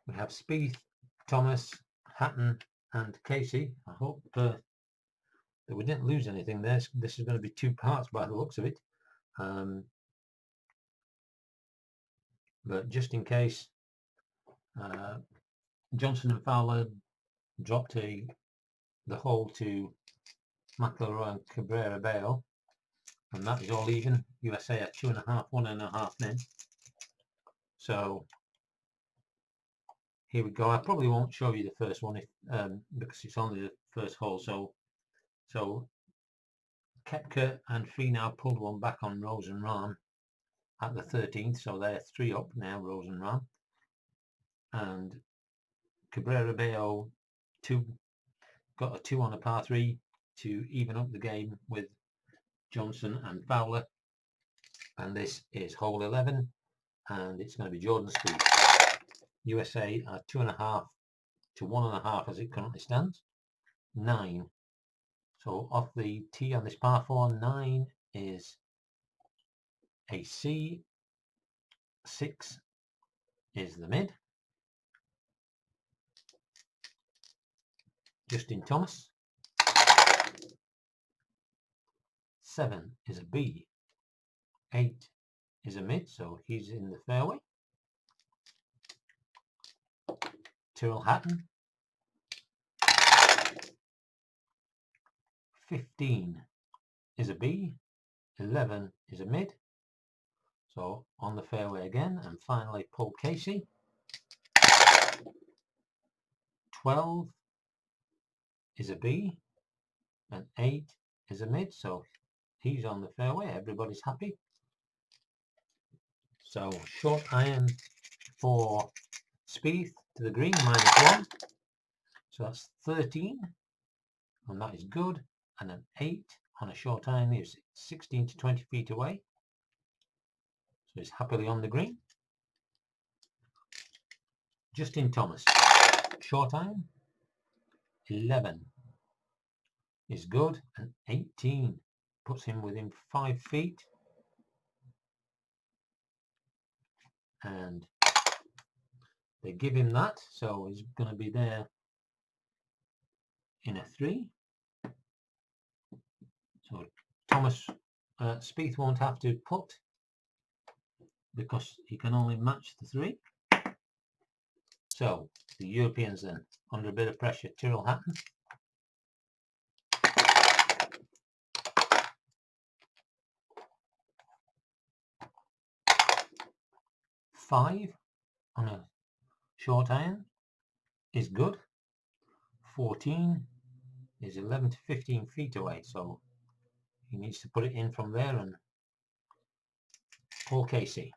We have Spieth, Thomas, Hatton and Casey. I hope that we didn't lose anything there. This is going to be two parts by the looks of it. But just in case, Johnson and Fowler dropped the hole to McIlroy and Cabrera Bello, and that is all even. USA at 2.5, 1.5 men. So here we go. I probably won't show you the first one because it's only the first hole. So Koepka and Finau pulled one back on Rose and Rahm at the 13th, so they're 3 up now, Rose and Rahm. And Cabrera Bello got a 2 on a par 3 to even up the game with Johnson and Fowler. And this is hole 11, and it's going to be Jordan Spieth. USA are 2.5 to 1.5 as it currently stands. 9. So off the tee on this par 4, 9 is a C. 6 is the mid. Justin Thomas. 7 is a B. 8 is a mid, so he's in the fairway. Tyrrell Hatton. 15 is a B. 11 is a mid, so on the fairway again. And finally Paul Casey. 12 is a B, and 8 is a mid, so he's on the fairway. Everybody's happy. So short iron for Spieth to the green, -1. So that's 13, and that is good. And an 8 on a short iron is 16 to 20 feet away. So he's happily on the green. Justin Thomas, short iron, 11 is good, and 18 puts him within 5 feet. And they give him that, so he's going to be there in a 3. So Thomas Spieth won't have to putt because he can only match the 3. So the Europeans then, under a bit of pressure. Tyrrell Hatton. 5 on a short iron is good. 14 is 11 to 15 feet away, so he needs to put it in from there. And Paul Casey,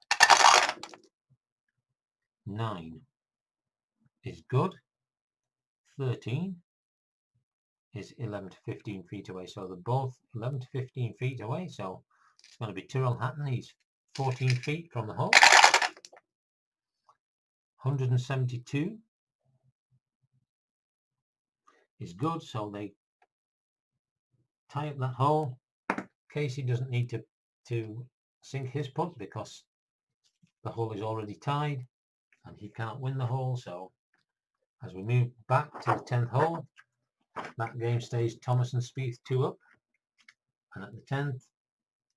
9 is good. 13 is 11 to 15 feet away, so they're both 11 to 15 feet away. So it's going to be Tyrrell Hatton. He's 14 feet from the hole. 172 is good, so they tie up that hole. Casey doesn't need to sink his putt because the hole is already tied and he can't win the hole. So as we move back to the 10th hole, that game stays Thomas and Spieth 2 up. And at the 10th,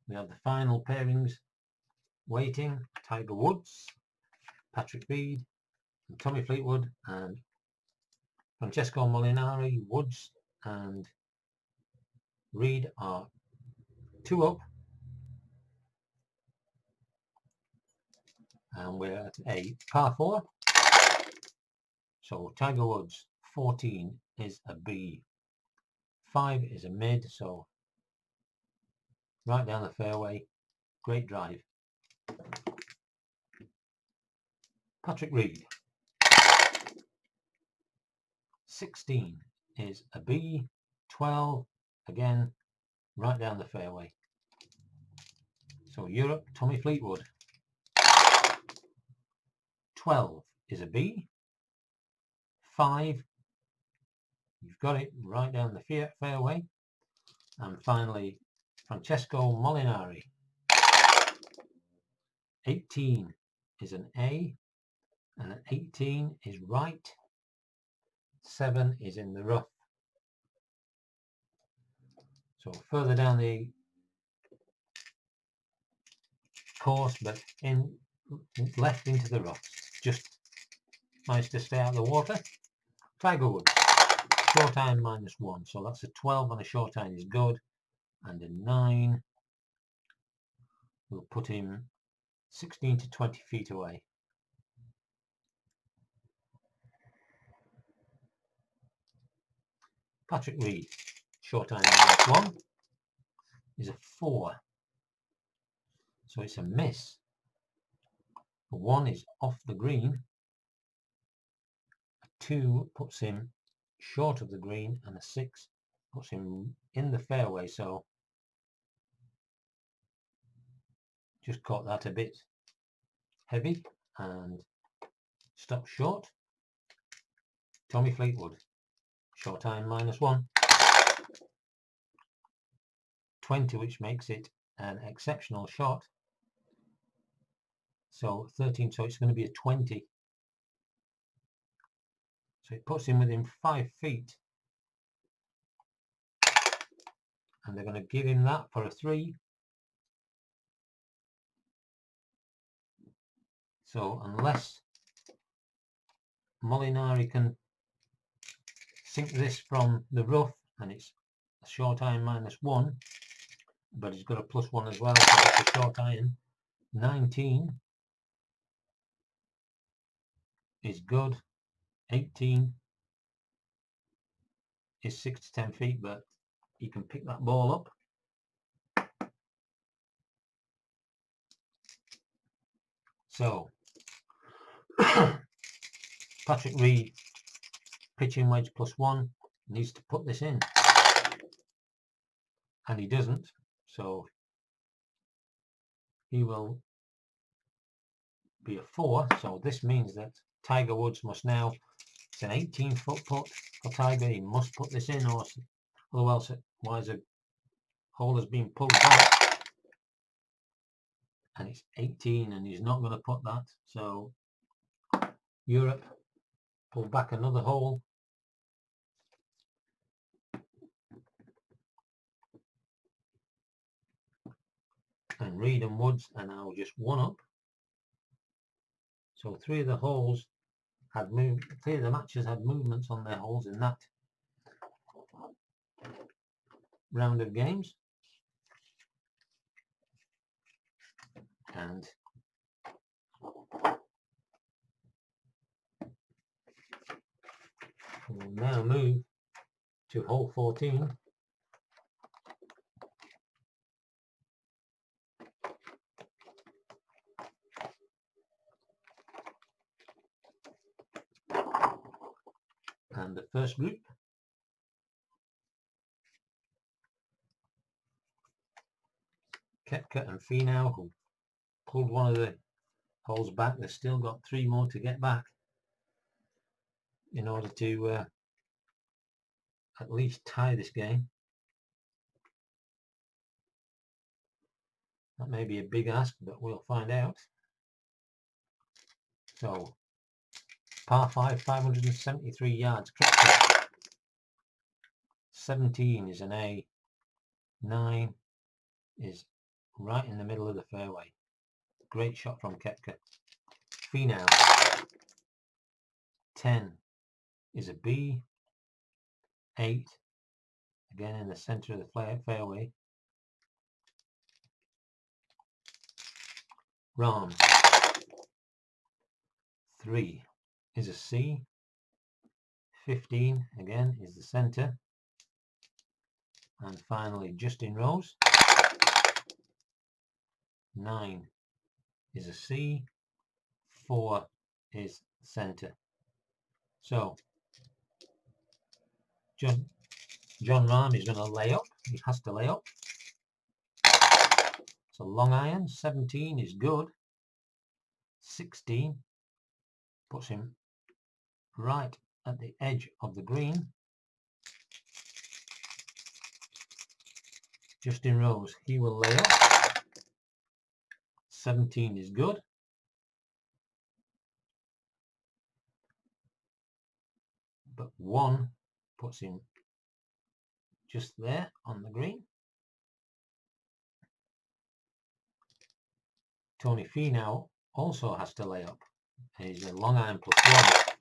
we have the final pairings waiting. Tiger Woods, Patrick Reed, and Tommy Fleetwood, and Francesco Molinari. Woods and Reed are 2 up. And we're at a par 4. So Tiger Woods, 14 is a B. 5 is a mid, so right down the fairway. Great drive. Patrick Reed, 16 is a B. 12, again, right down the fairway. So Europe, Tommy Fleetwood, 12 is a B. 5, you've got it, right down the fairway. And finally, Francesco Molinari, 18 is an A. and an 18 is right, 7 is in the rough. So further down the course, but in left into the rough. Just managed to stay out of the water. Tiger Woods, short iron -1, so that's a 12 on a short iron is good, and a 9 will put him 16 to 20 feet away. Patrick Reed, short iron -1 is a 4, so it's a miss. A 1 is off the green, a 2 puts him short of the green, and a 6 puts him in the fairway, so just caught that a bit heavy and stopped short. Tommy Fleetwood, short iron -1, 20, which makes it an exceptional shot. So 13, so it's going to be a 20. So it puts him within 5 feet. And they're going to give him that for a 3. So unless Molinari can sink this from the rough, and it's a short iron -1, but he's got a +1 as well, so it's a short iron. 19 is good. 18 is 6 to 10 feet, but he can pick that ball up. So Patrick Reed, pitching wedge +1, needs to put this in, and he doesn't, so he will be a 4. So this means that Tiger Woods must now, it's an 18-foot putt for Tiger, he must put this in, or otherwise a hole has been pulled back, and it's 18, and he's not going to put that. So Europe pull back another hole, and Reed and Woods are now just 1 up. So 3 of the holes had moved, 3 of the matches had movements on their holes in that round of games, and we'll now move to hole 14. And the first group, Koepka and Finau, who pulled one of the holes back. They've still got 3 more to get back in order to at least tie this game. That may be a big ask, but we'll find out. So par 5, 573 yards. Koepka, 17 is an A, 9 is right in the middle of the fairway. Great shot from Koepka. Finau, 10 is a B, 8 again in the center of the fairway. Rahm, 3 is a C, 15 again is the center, and finally Justin Rose, 9 is a C, 4 is center. So John Rahm is going to lay up. He has to lay up. So long iron, 17 is good. 16 puts him right at the edge of the green. Justin Rose, he will lay up. 17 is good. but 1 puts him just there on the green. Tony Finau also has to lay up. He's a long iron +1,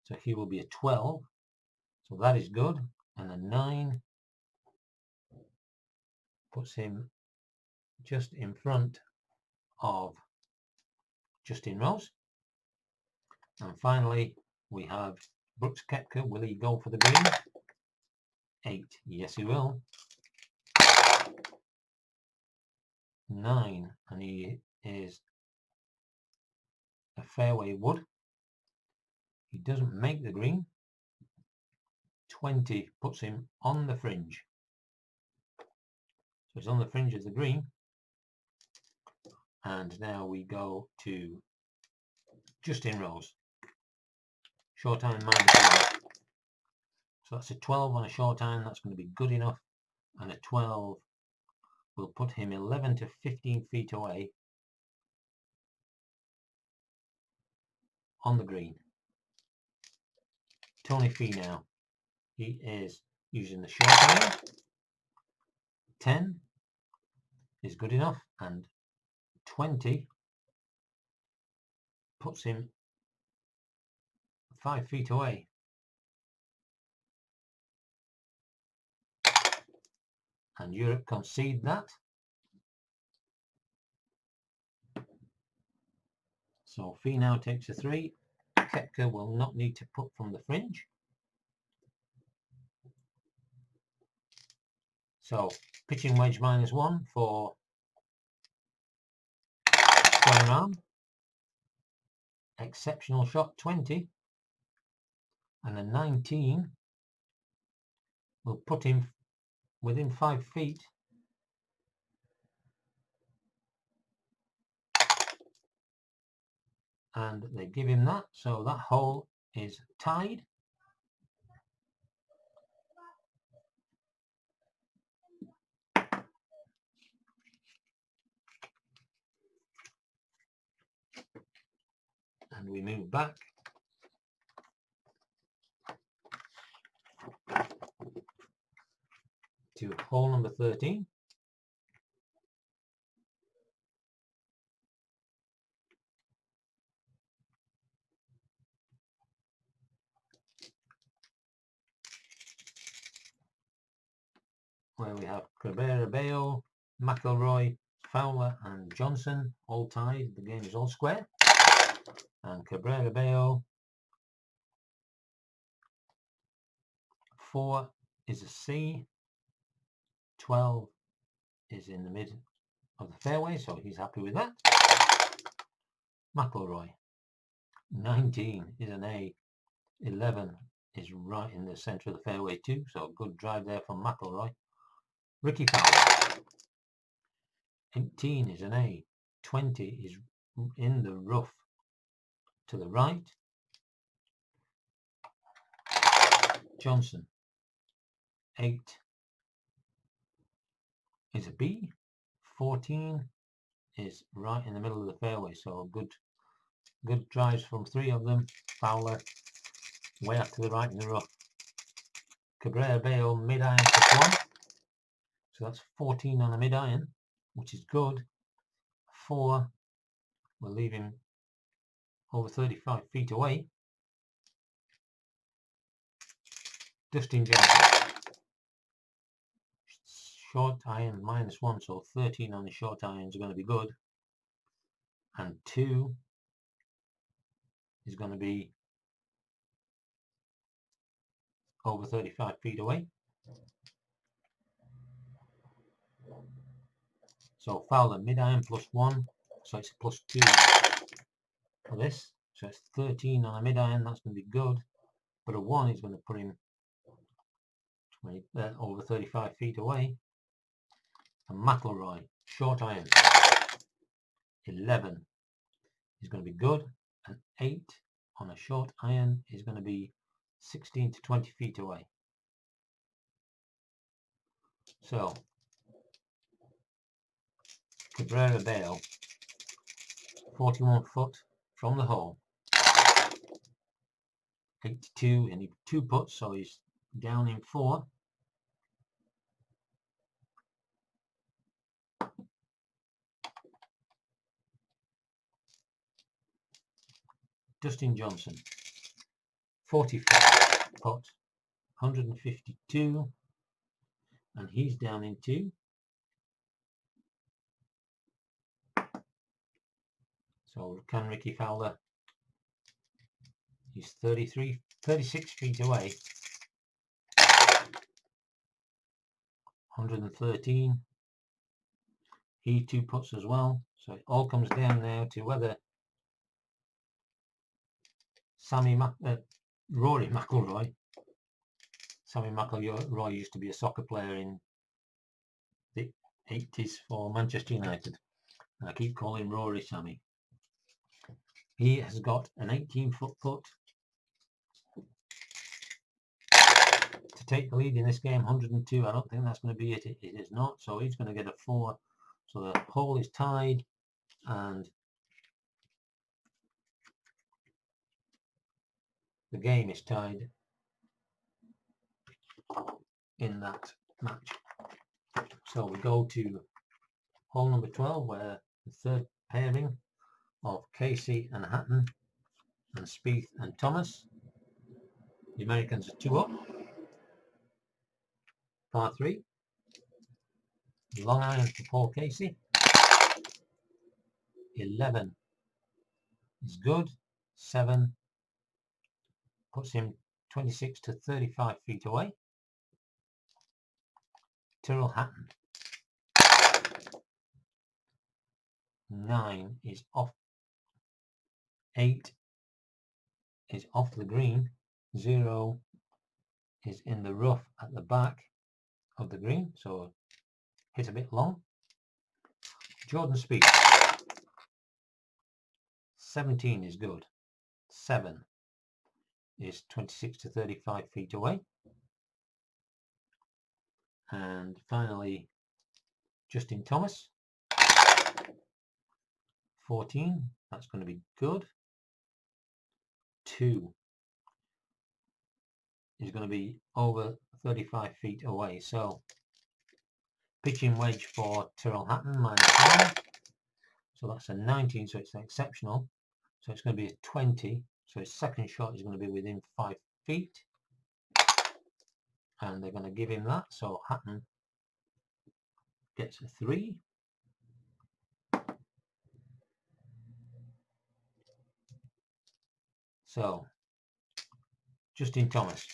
so he will be a 12, so that is good. And a 9 puts him just in front of Justin Rose. And finally we have Brooks Koepka. Will he go for the green? 8, yes he will. 9, and he is a fairway wood. He doesn't make the green. 20 puts him on the fringe. So he's on the fringe of the green. And now we go to Justin Rose. Short iron -1. So that's a 12 on a short iron. That's going to be good enough. And a 12 will put him 11 to 15 feet away on the green. Tony Finau, he is using the short iron. 10 is good enough, and 20 puts him 5 feet away. And Europe concede that. So Finau takes a 3. Koepka will not need to put from the fringe. So pitching wedge -1 for Jon Rahm. Exceptional shot 20, and a 19 will put him within 5 feet and they give him that, so that hole is tied. And we move back to hole number 13. Where we have Cabrera-Bello, McIlroy, Fowler and Johnson all tied. The game is all square. And Cabrera-Bello, 4 is a C, 12 is in the mid of the fairway, so he's happy with that. McIlroy, 19 is an A, 11 is right in the centre of the fairway too, so a good drive there from McIlroy. Ricky Fowler, 18 is an A, 20 is in the rough to the right. Johnson, 8 is a B, 14 is right in the middle of the fairway, so good drives from 3 of them. Fowler way up to the right in the rough. Cabrera-Bello mid-iron +1, so that's 14 on a mid-iron, which is good. 4 will leave him over 35 feet away. Dustin Johnson, short iron -1, so 13 on the short irons are going to be good. And 2 is going to be over 35 feet away. So Fowler mid-iron +1, so it's a +2 for this. So it's 13 on a mid-iron, that's going to be good. But a 1 is going to put him over 35 feet away. And McIlroy, short iron, 11 is going to be good. And 8 on a short iron is going to be 16 to 20 feet away. So Cabrera-Bello, 41 foot from the hole. 82, and he 2 putts, so he's down in 4. Dustin Johnson, 44 putt, 152, and he's down in 2. So can Ricky Fowler? He's 36 feet away. 113. He 2 putts as well. So it all comes down now to whether Rory McIlroy. Sammy McIlroy used to be a soccer player in the 80s for Manchester United. And I keep calling Rory Sammy. He has got an 18-foot putt to take the lead in this game, 102. I don't think that's going to be it. It is not. So he's going to get a 4. So the hole is tied, and the game is tied in that match. So we go to hole number 12, where the third pairing of Casey and Hatton and Spieth and Thomas. The Americans are 2 up. Par 3. Long iron for Paul Casey. 11 is good. 7 puts him 26 to 35 feet away. Tyrrell Hatton. 9 is off. 8 is off the green. 0 is in the rough at the back of the green, so hit a bit long. Jordan Spieth. 17 is good. 7 is 26 to 35 feet away. And finally, Justin Thomas. 14, that's going to be good. 2 is going to be over 35 feet away. So pitching wedge for Tyrrell Hatton, -1. So that's a 19, so it's exceptional. So it's going to be a 20. So his second shot is going to be within 5 feet. And they're going to give him that. So Hatton gets a 3. So Justin Thomas,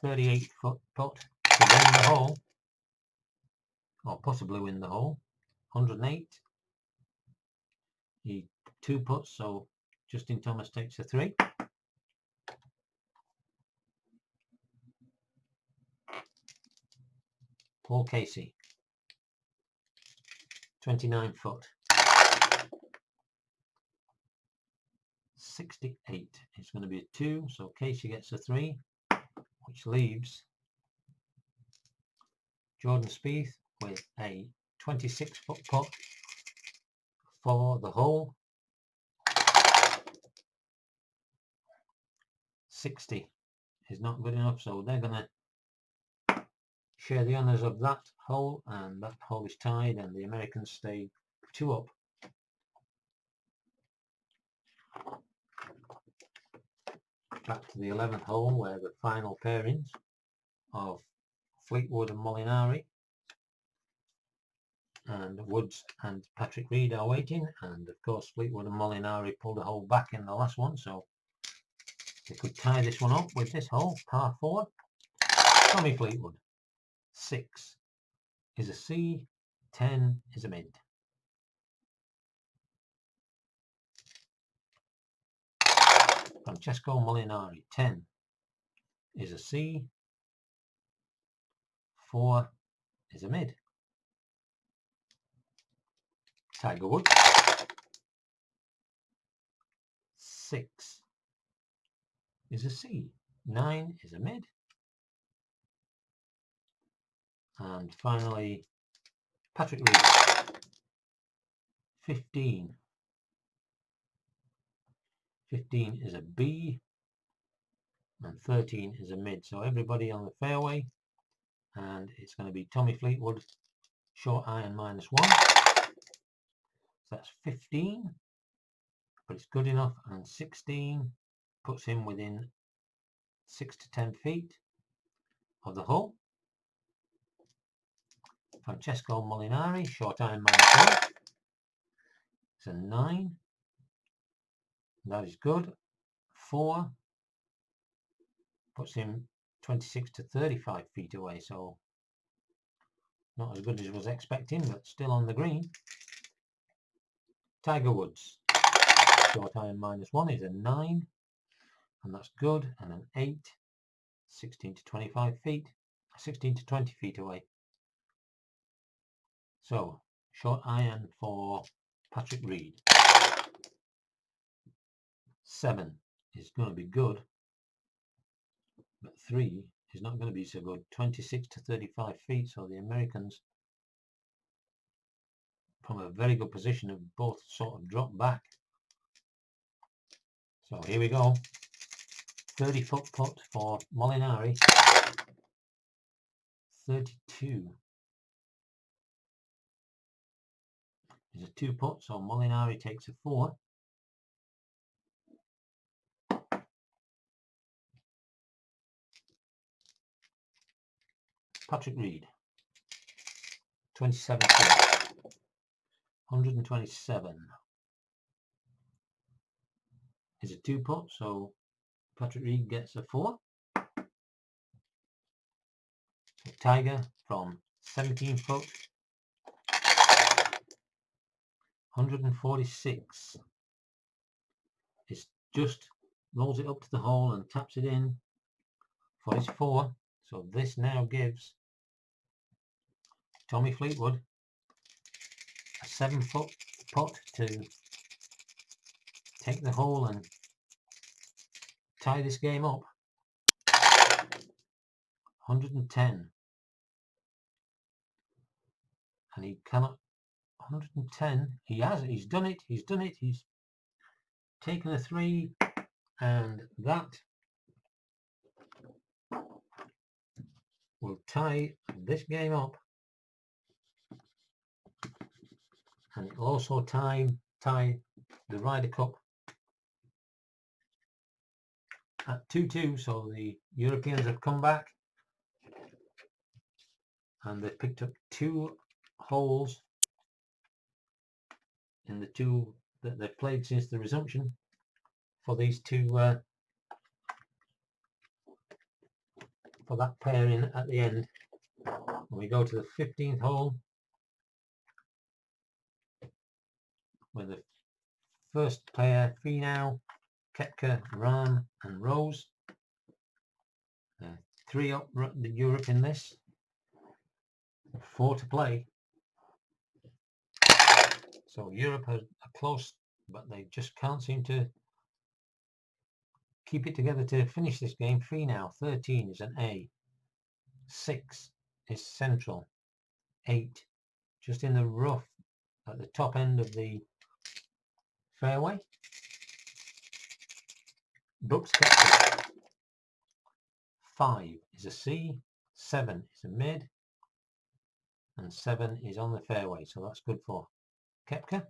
38-foot putt to win the hole, or possibly win the hole. 108. He 2 putts, so Justin Thomas takes a 3. Paul Casey, 29 foot, 68. It's going to be a 2, so Casey gets a 3, which leaves Jordan Spieth with a 26-foot putt for the hole. 60 is not good enough, so they're going to share the honours of that hole, and that hole is tied, and the Americans stay 2 up. Back to the 11th hole, where the final pairings of Fleetwood and Molinari, and Woods and Patrick Reed are waiting, and of course Fleetwood and Molinari pulled a hole back in the last one, so they could tie this one up with this hole, par 4. Tommy Fleetwood, 6 is a C, 10 is a mid. Francesco Molinari, 10 is a C, 4 is a mid. Tiger Woods, 6 is a C, 9 is a mid. And finally, Patrick Reed, 15. 15 is a B, and 13 is a mid. So everybody on the fairway, and it's going to be Tommy Fleetwood, short iron -1. So that's 15, but it's good enough, and 16 puts him within 6 to 10 feet of the hole. Francesco Molinari, short iron -1. It's a 9. That is good. 4 puts him 26 to 35 feet away, so not as good as I was expecting, but still on the green. Tiger Woods, short iron -1 is a 9, and that's good, and an 8, 16 to 25 feet, 16 to 20 feet away. So short iron for Patrick Reed. 7 is going to be good, but 3 is not going to be so good. 26 to 35 feet, so the Americans from a very good position have both sort of dropped back. So here we go. 30-foot putt for Molinari. 32 is a 2 putt, so Molinari takes a 4. Patrick Reed, 27 foot, 127 is a 2 putt, so Patrick Reed gets a 4. So Tiger from 17 foot, 146 is just rolls it up to the hole and taps it in for his 4. So this now gives Tommy Fleetwood a 7-foot putt to take the hole and tie this game up. 110, and he cannot. 110, he's done it, he's taken a 3, and that will tie this game up, and it will also tie the Ryder Cup at 2-2. So the Europeans have come back and they've picked up 2 holes in the 2 that they've played since the resumption for these 2 for that pairing at the end. When we go to the 15th hole, with the first pair, Finau, Koepka, Rahm and Rose. 3 up the Europe in this, 4 to play. So Europe are close, but they just can't seem to keep it together to finish this game. Finau, 13 is an A. 6 is central. 8 just in the rough at the top end of the fairway. Brooks Koepka, 5 is a C. 7 is a mid, and 7 is on the fairway, so that's good for Koepka.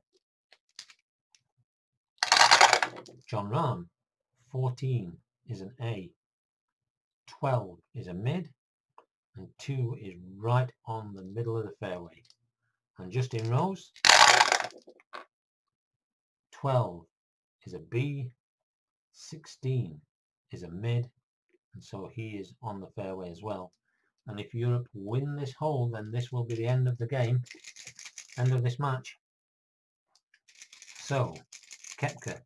Jon Rahm, 14 is an A. 12 is a mid, and 2 is right on the middle of the fairway. And Justin Rose, 12 is a B. 16 is a mid, and so he is on the fairway as well. And if Europe win this hole, then this will be the end of the game, end of this match. So Koepka,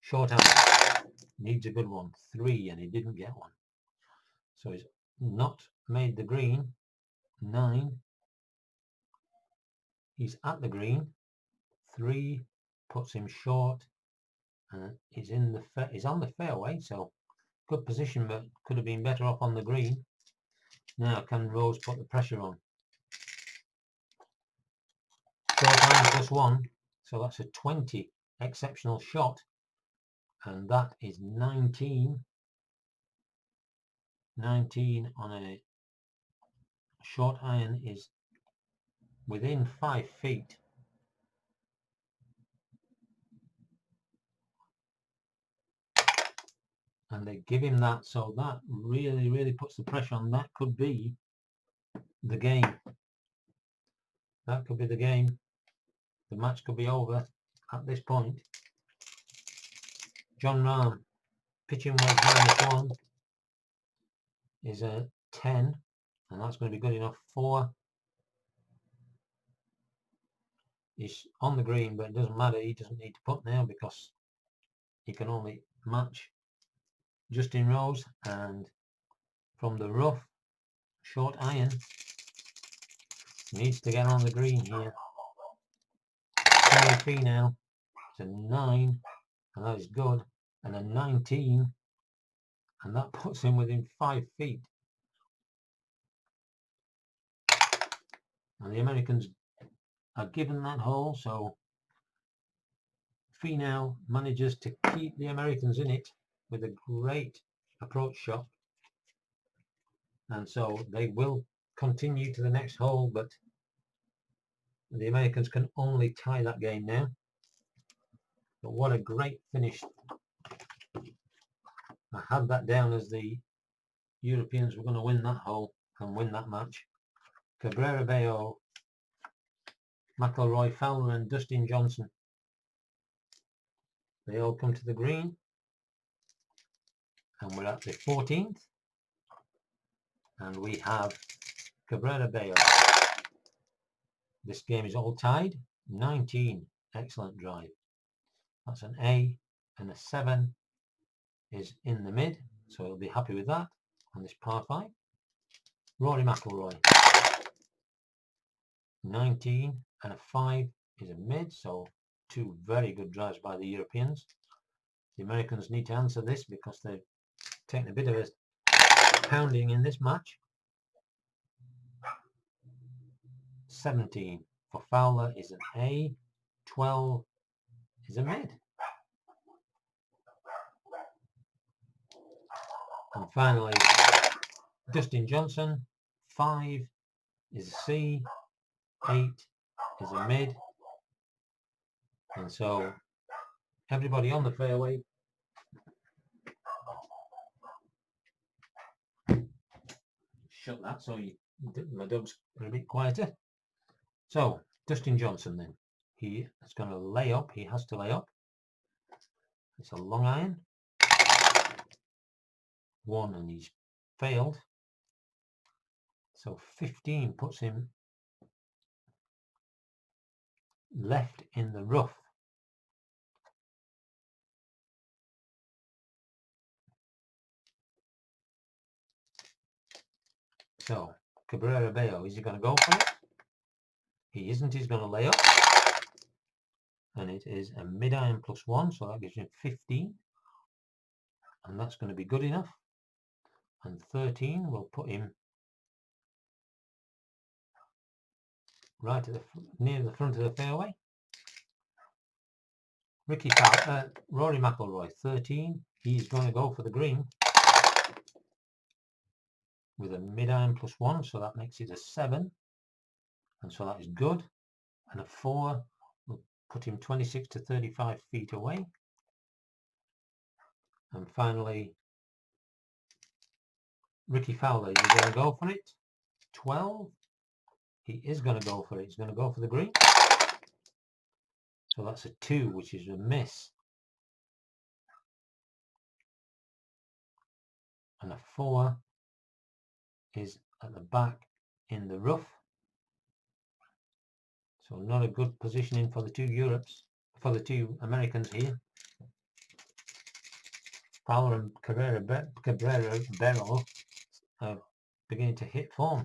short iron, needs a good one. 3, and he didn't get one, so he's not made the green. 9, he's at the green. 3 puts him short, and he's on the fairway, so good position, but could have been better off on the green. Now can Rose put the pressure on? Short iron +1, so that's a 20 exceptional shot and that is 19 on a short iron is within 5 feet. And they give him that, so that really puts the pressure on. That could be the game. That could be the game. The match could be over at this point. John Rahm pitching wedge -1 is a 10, and that's going to be good enough. 4 is on the green, but it doesn't matter. He doesn't need to putt now because he can only match Justin Rose. And from the rough, short iron, needs to get on the green here. Terry Fee now, it's a 9, and that is good, and a 19, and that puts him within 5 feet. And the Americans are given that hole, so Finau manages to keep the Americans in it with a great approach shot, and so they will continue to the next hole, but the Americans can only tie that game now. But what a great finish. I had that down as the Europeans were going to win that hole and win that match. Cabrera Bello, McIlroy, Fowler and Dustin Johnson, they all come to the green, and we're at the 14th, and we have Cabrera Bello. This game is all tied, 19, excellent drive. That's an A, and a 7 is in the mid, so he'll be happy with that on this par 5. Rory McIlroy, 19 and a 5 is a mid, so 2 very good drives by the Europeans. The Americans need to answer this because they've taken a bit of a pounding in this match. 17 for Fowler is an A, 12 is a mid. And finally, Dustin Johnson, 5 is a C, 8 is a mid. And so everybody on the fairway shut that so my dogs are a bit quieter. So Dustin Johnson then, he is going to lay up. He has to lay up. It's a long iron, 1, and he's failed. So 15 puts him left in the rough. So Cabrera Bello, is he going to go for it? He isn't. He's going to lay up, and it is a mid iron +1, so that gives him 15, and that's going to be good enough. And 13 will put him right at near the front of the fairway. Rory McIlroy, 13. He's going to go for the green with a mid iron +1, so that makes it a 7, and so that is good. And a 4 will put him 26 to 35 feet away. And finally, Ricky Fowler, is going to go for it? 12. He is going to go for it. He's going to go for the green. So that's a 2, which is a miss. And a 4 is at the back in the rough. So not a good positioning for the two Americans here. Fowler and Cabrera Bello are beginning to hit form.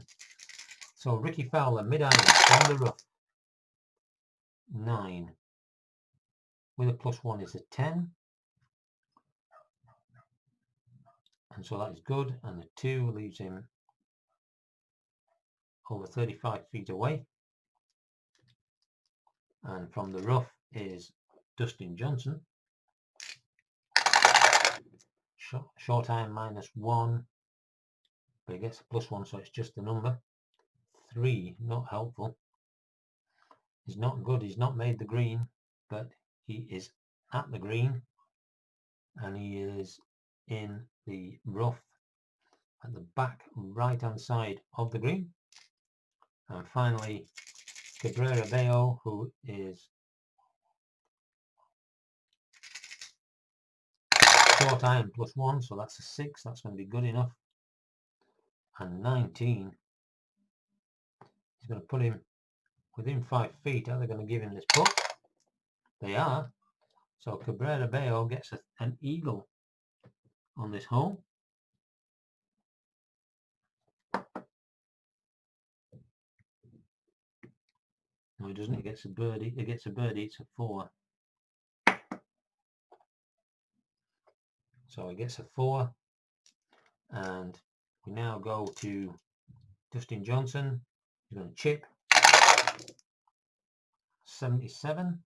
So Ricky Fowler, mid-iron on the rough, 9. With a +1 is a 10. And so that is good. And the 2 leaves him over 35 feet away. And from the rough is Dustin Johnson. short iron -1, but he gets a +1, so it's just the number. 3, not helpful. He's not good. He's not made the green, but he is at the green, and he is in the rough at the back right hand side of the green. And finally, Cabrera Bello, who is short iron +1, so that's a 6. That's going to be good enough. And 19 is going to put him within 5 feet. Are they going to give him this putt? They are. So Cabrera Bello gets an eagle on this hole. No, he doesn't. He gets a birdie. He gets a birdie. It's a 4. So he gets a 4. And we now go to Dustin Johnson. He's going to chip 77.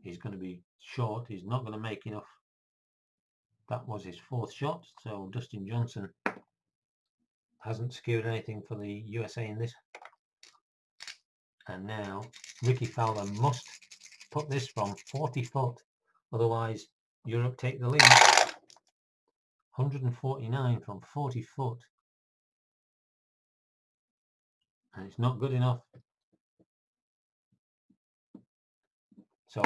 He's going to be short. He's not going to make enough. That was his 4th shot. So Dustin Johnson hasn't secured anything for the USA in this. And now Ricky Fowler must put this from 40 foot. Otherwise, Europe take the lead. 149 from 40 foot. And it's not good enough. So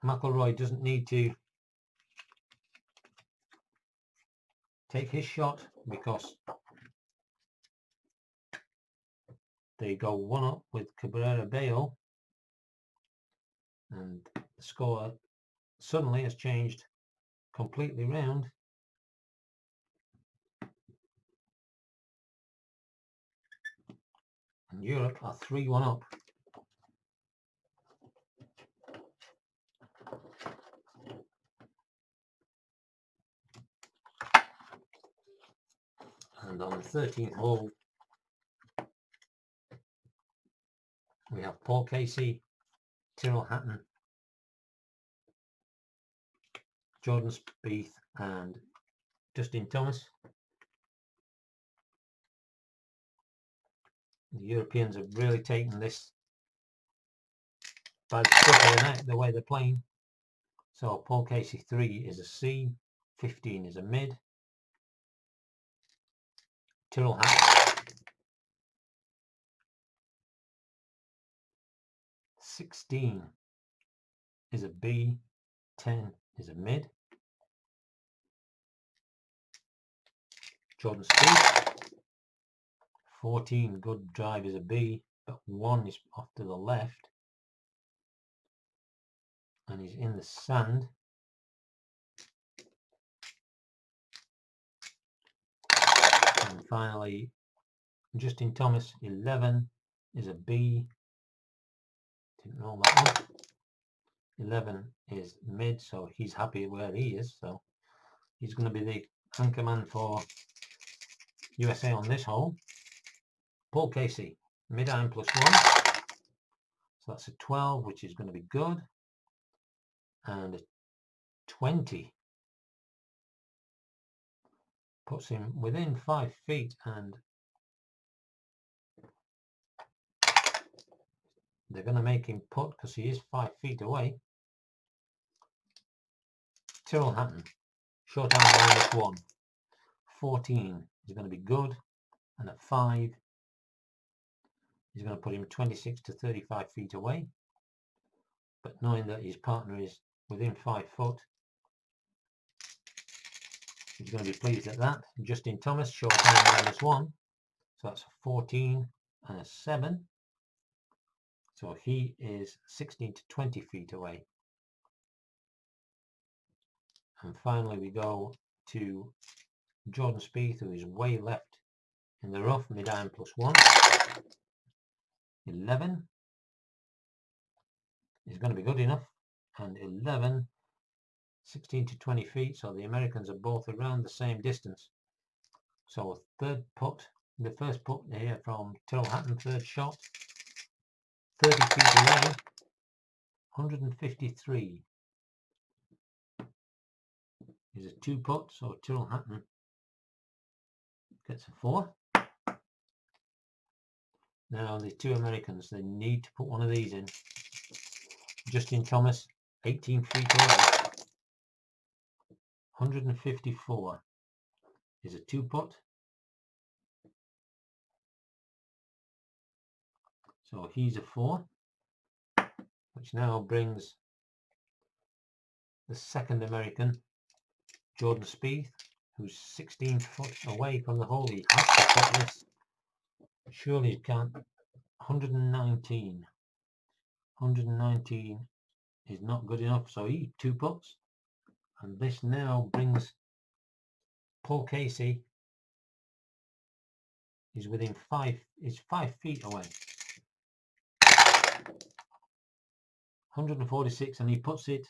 McIlroy doesn't need to take his shot because they go 1 up with Cabrera Bello, and the score suddenly has changed completely round. And Europe are 3-1 up. And on the 13th hole, we have Paul Casey, Tyrrell Hatton, Jordan Spieth and Justin Thomas. The Europeans have really taken this by the scruff of the neck, the way they're playing. So Paul Casey 3 is a C, 15 is a mid. Tyrrell Hatton 16 is a B, 10 is a mid. Jordan Spieth 14, good drive, is a B, but 1 is off to the left and he's in the sand. And finally, Justin Thomas 11 is a B. Didn't know that one. 11 is mid, so he's happy where he is. So he's going to be the anchor man for USA on this hole. Paul Casey, mid iron +1. So that's a 12, which is going to be good. And a 20 puts him within 5 feet, and they're going to make him putt because he is 5 feet away. Tyrrell Hatton, short iron -1. 14 is going to be good, and at 5 he's going to put him 26 to 35 feet away. But knowing that his partner is within 5 foot, he's going to be pleased at that. Justin Thomas, short iron -1. So that's a 14 and a 7. So he is 16 to 20 feet away. And finally we go to Jordan Spieth, who is way left in the rough, mid iron +1. 11 is going to be good enough, and 11, 16 to 20 feet, so the Americans are both around the same distance. So a third putt, the first putt here from Tyrrell Hatton, third shot, 30 feet away, 153. is a 2-putt, so Tyrrell Hatton gets a 4. Now the 2 Americans, they need to put one of these in. Justin Thomas, 18 feet away, 154 is a 2-putt. So he's a 4, which now brings the 2nd American, Jordan Spieth, who's 16 foot away from the hole. He has to put this. Surely he can't. 119. 119 is not good enough, so he 2 putts. And this now brings Paul Casey. He's within 5 feet away. 146, and he puts it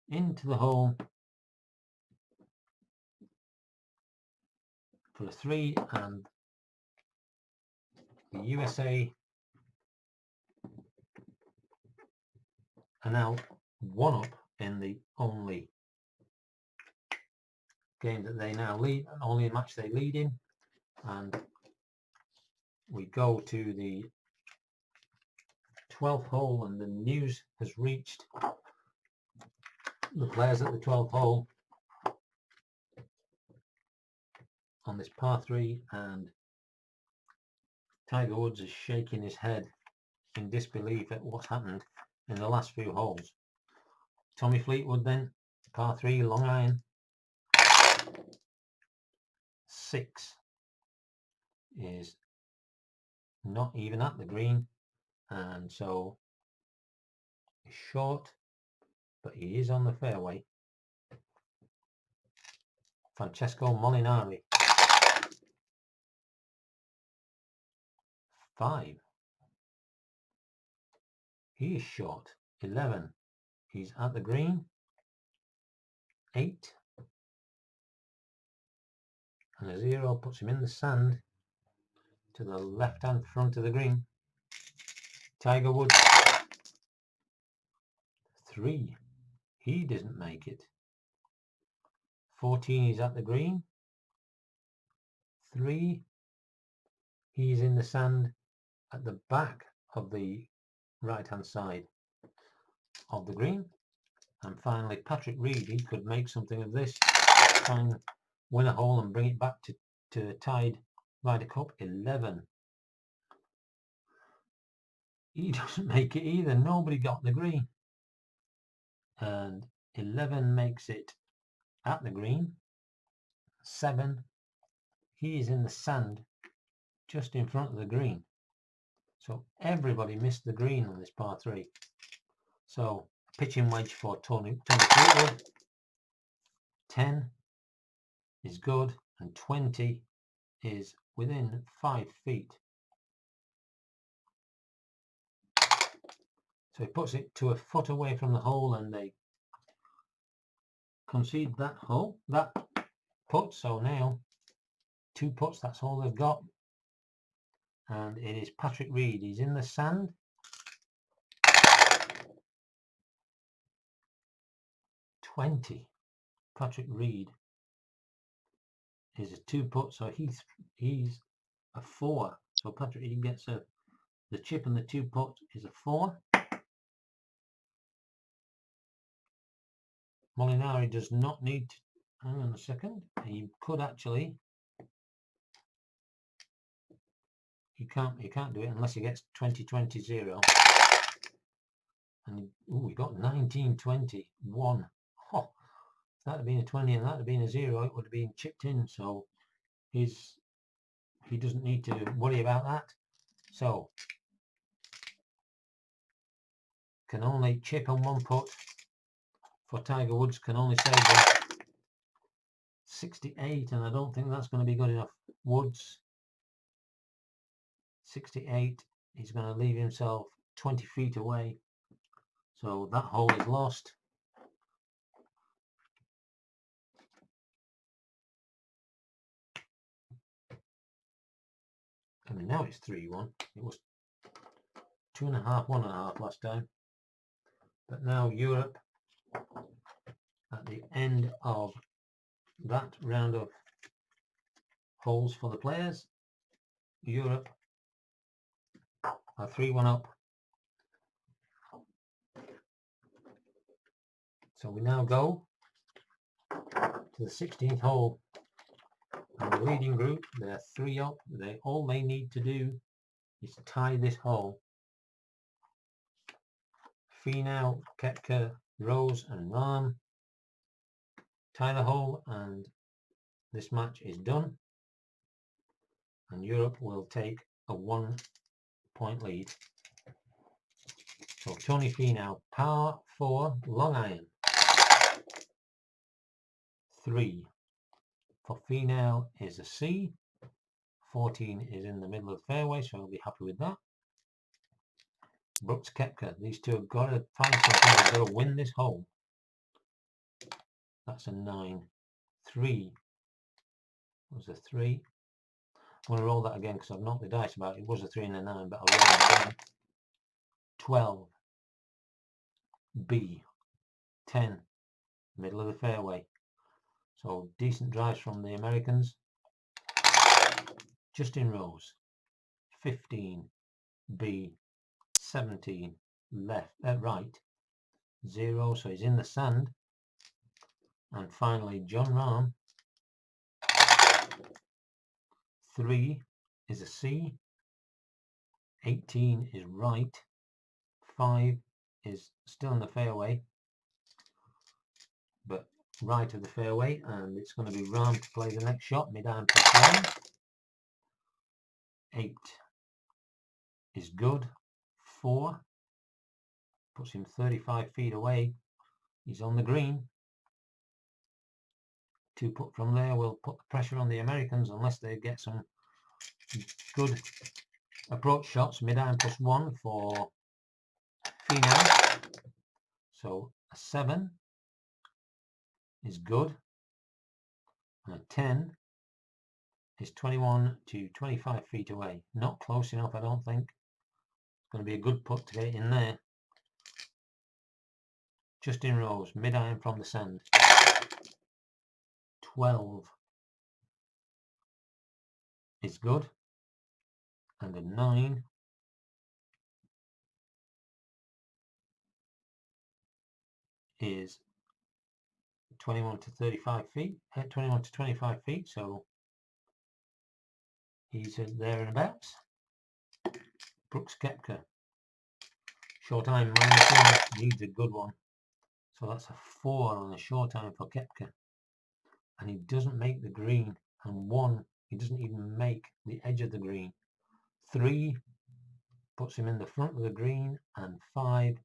into the hole for a 3, and the USA are now 1 up in the only game that they now lead, only match they lead in. And we go to the 12th hole, and the news has reached the players at the 12th hole on this par 3, and Tiger Woods is shaking his head in disbelief at what's happened in the last few holes. Tommy Fleetwood then, par 3, long iron, 6 is not even at the green, and so he's short, but he is on the fairway. Francesco Molinari, 5, he is short. 11, he's at the green. 8, and a 0 puts him in the sand to the left hand front of the green. Tiger Woods, 3, he doesn't make it. 14, he's at the green. 3, he's in the sand at the back of the right hand side of the green. And finally Patrick Reed, he could make something of this, try and win a hole and bring it back to tied Ryder Cup. 11, he doesn't make it either. Nobody got the green, and 11 makes it at the green. 7, he is in the sand just in front of the green, so everybody missed the green on this par 3. So pitching wedge for Tony Fleetwood. 10 is good, and 20 is within 5 feet. So he puts it to a foot away from the hole, and they concede that hole, that putt. So now 2 putts, that's all they've got. And it is Patrick Reed. He's in the sand. 20. Patrick Reed is a 2 putt, so he's a 4. So Patrick Reed gets the chip, and the 2 putt is a 4. Molinari does not need to, hang on a second, he could actually, he can't do it unless he gets 20-20-0. And we got 19-20, 1. Oh, if that had been a 20 and that had been a 0, it would have been chipped in. So he doesn't need to worry about that. So can only chip on 1 putt for Tiger Woods, can only save the 68, and I don't think that's going to be good enough. Woods, 68, he's going to leave himself 20 feet away, so that hole is lost. I mean, now it's 3-1. It was 2.5, 1.5 last time, but now Europe at the end of that round of holes for the players, Europe are 3-1 up. So we now go to the 16th hole. And the leading group, they're 3 up. All they need to do is tie this hole. Finau, Koepka, Rose and Rahm tie the hole, and this match is done. And Europe will take a 1-point lead. So Tony Finau, par 4, long iron. 3 for Finau is a C. 14 is in the middle of the fairway, so I'll be happy with that. Brooks, Koepka, these two have got to find something. They've got to win this hole. That's a 9. 3 was a 3. I'm going to roll that again because I've knocked the dice about it. It was a 3 and a 9, but I'll roll it again. 12. B. 10. Middle of the fairway. So decent drives from the Americans. Justin Rose. 15. B. 17. Right. 0. So he's in the sand. And finally, Jon Rahm. 3 is a C. 18 is right. 5 is still in the fairway, but right of the fairway, and it's going to be Rahm to play the next shot, mid-iron +1. 8 is good. 4 puts him 35 feet away. He's on the green. 2 put from there will put the pressure on the Americans unless they get some good approach shots. Mid-iron +1 for Finau. So a 7 is good. And a 10 is 21 to 25 feet away. Not close enough, I don't think. It's going to be a good putt to get in there. Justin Rose, mid-iron from the sand. 12 is good. And a 9 is 21 to 35 feet. 21 to 25 feet, so he's there and abouts. Brooks Koepka. Short iron -1 needs a good one. So that's a 4 on the short iron for Koepka. And he doesn't make the green. And 1, he doesn't even make the edge of the green. 3 puts him in the front of the green, and 5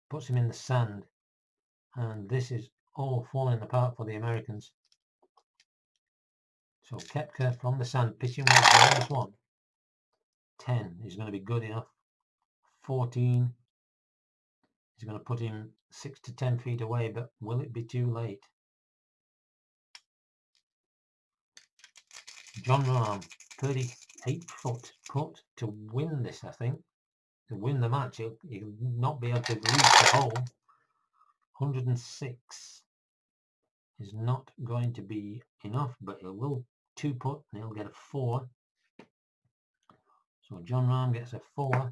puts him in the sand. And this is all falling apart for the Americans. So Koepka from the sand, pitching wedge -1. 10 is going to be good enough. 14 is going to put him 6 to 10 feet away, but will it be too late? Jon Rahm, 38-foot putt to win this, I think. To win the match, he'll not be able to reach the hole. 106 is not going to be enough, but he will 2-putt and he'll get a 4. So Jon Rahm gets a 4.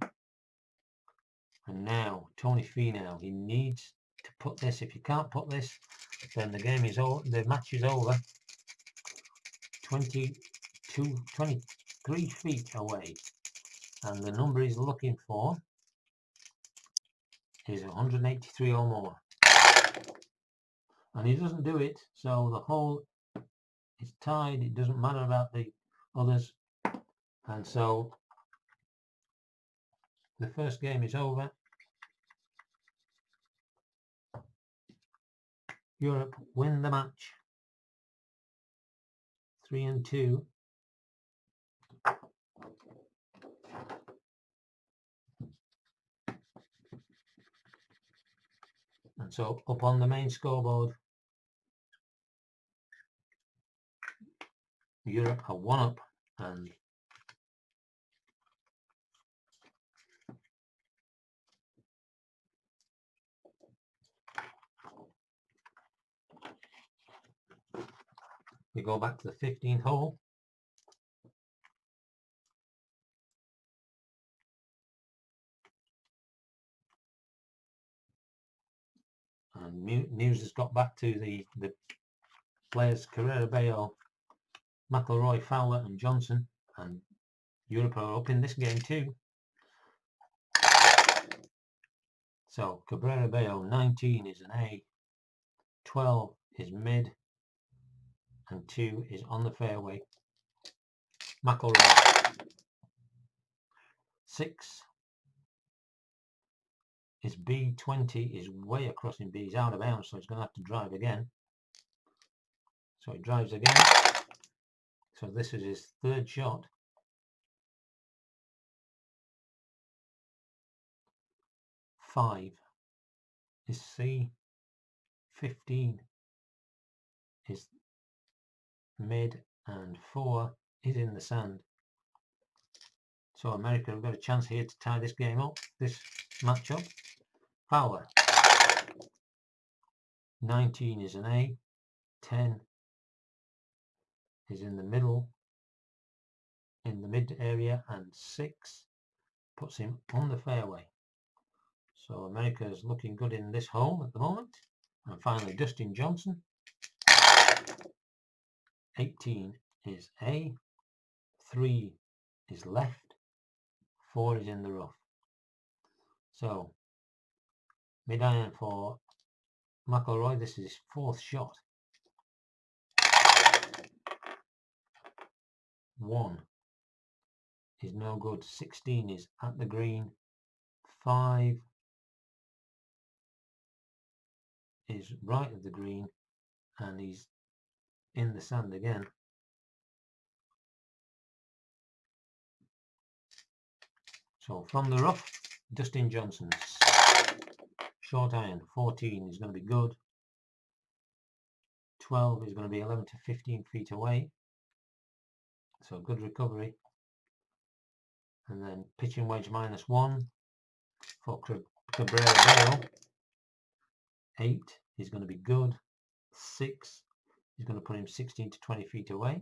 And now Tony Finau, he needs to put this. If you can't put this, then the game is over. The match is over. 23 feet away, and the number he's looking for is 183 or more. And he doesn't do it, so the hole is tied. It doesn't matter about the others, and so the first game is over. Europe win the match 3-2. And so up on the main scoreboard, Europe are 1 up, and We go back to the 15th hole. And news has got back to the players Carrera Bayo, McIlroy, Fowler and Johnson, and Europe are up in this game too. So Cabrera Bayo 19 is an A, 12 is mid, and 2 is on the fairway. McIlroy 6 is B, 20 is way across in B, he's out of bounds, so he's going to have to drive again. So he drives again. So this is his third shot. 5 is C, 15 is mid, and 4 is in the sand. So America have got a chance here to tie this game up, this matchup. Fowler 19 is an A, 10 is in the middle, in the mid area, and 6 puts him on the fairway. So America is looking good in this hole at the moment. And finally Dustin Johnson 18 is A, 3 is left, 4 is in the rough. So mid iron for McIlroy, this is his fourth shot. 1 is no good, 16 is at the green, 5 is right of the green, and he's in the sand again. So from the rough, Dustin Johnson's short iron 14 is going to be good, 12 is going to be 11 to 15 feet away, so good recovery. And then pitching wedge -1 for Cabrera Bayo, 8 is going to be good, 6 is going to put him 16 to 20 feet away.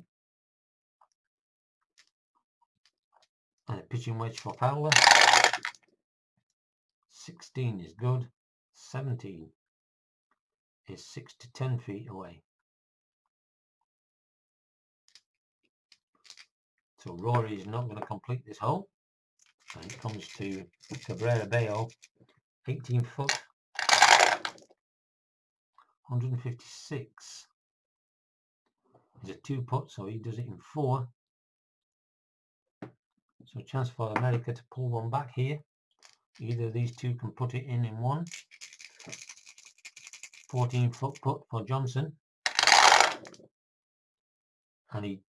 And a pitching wedge for Fowler, 16 is good, 17 is 6 to 10 feet away. So Rory is not going to complete this hole, and it comes to Cabrera Bayo, 18 foot, 156 is a 2 putt, so he does it in 4. So a chance for America to pull one back here. Either of these two can put it in 1. 14 foot putt for Johnson, and he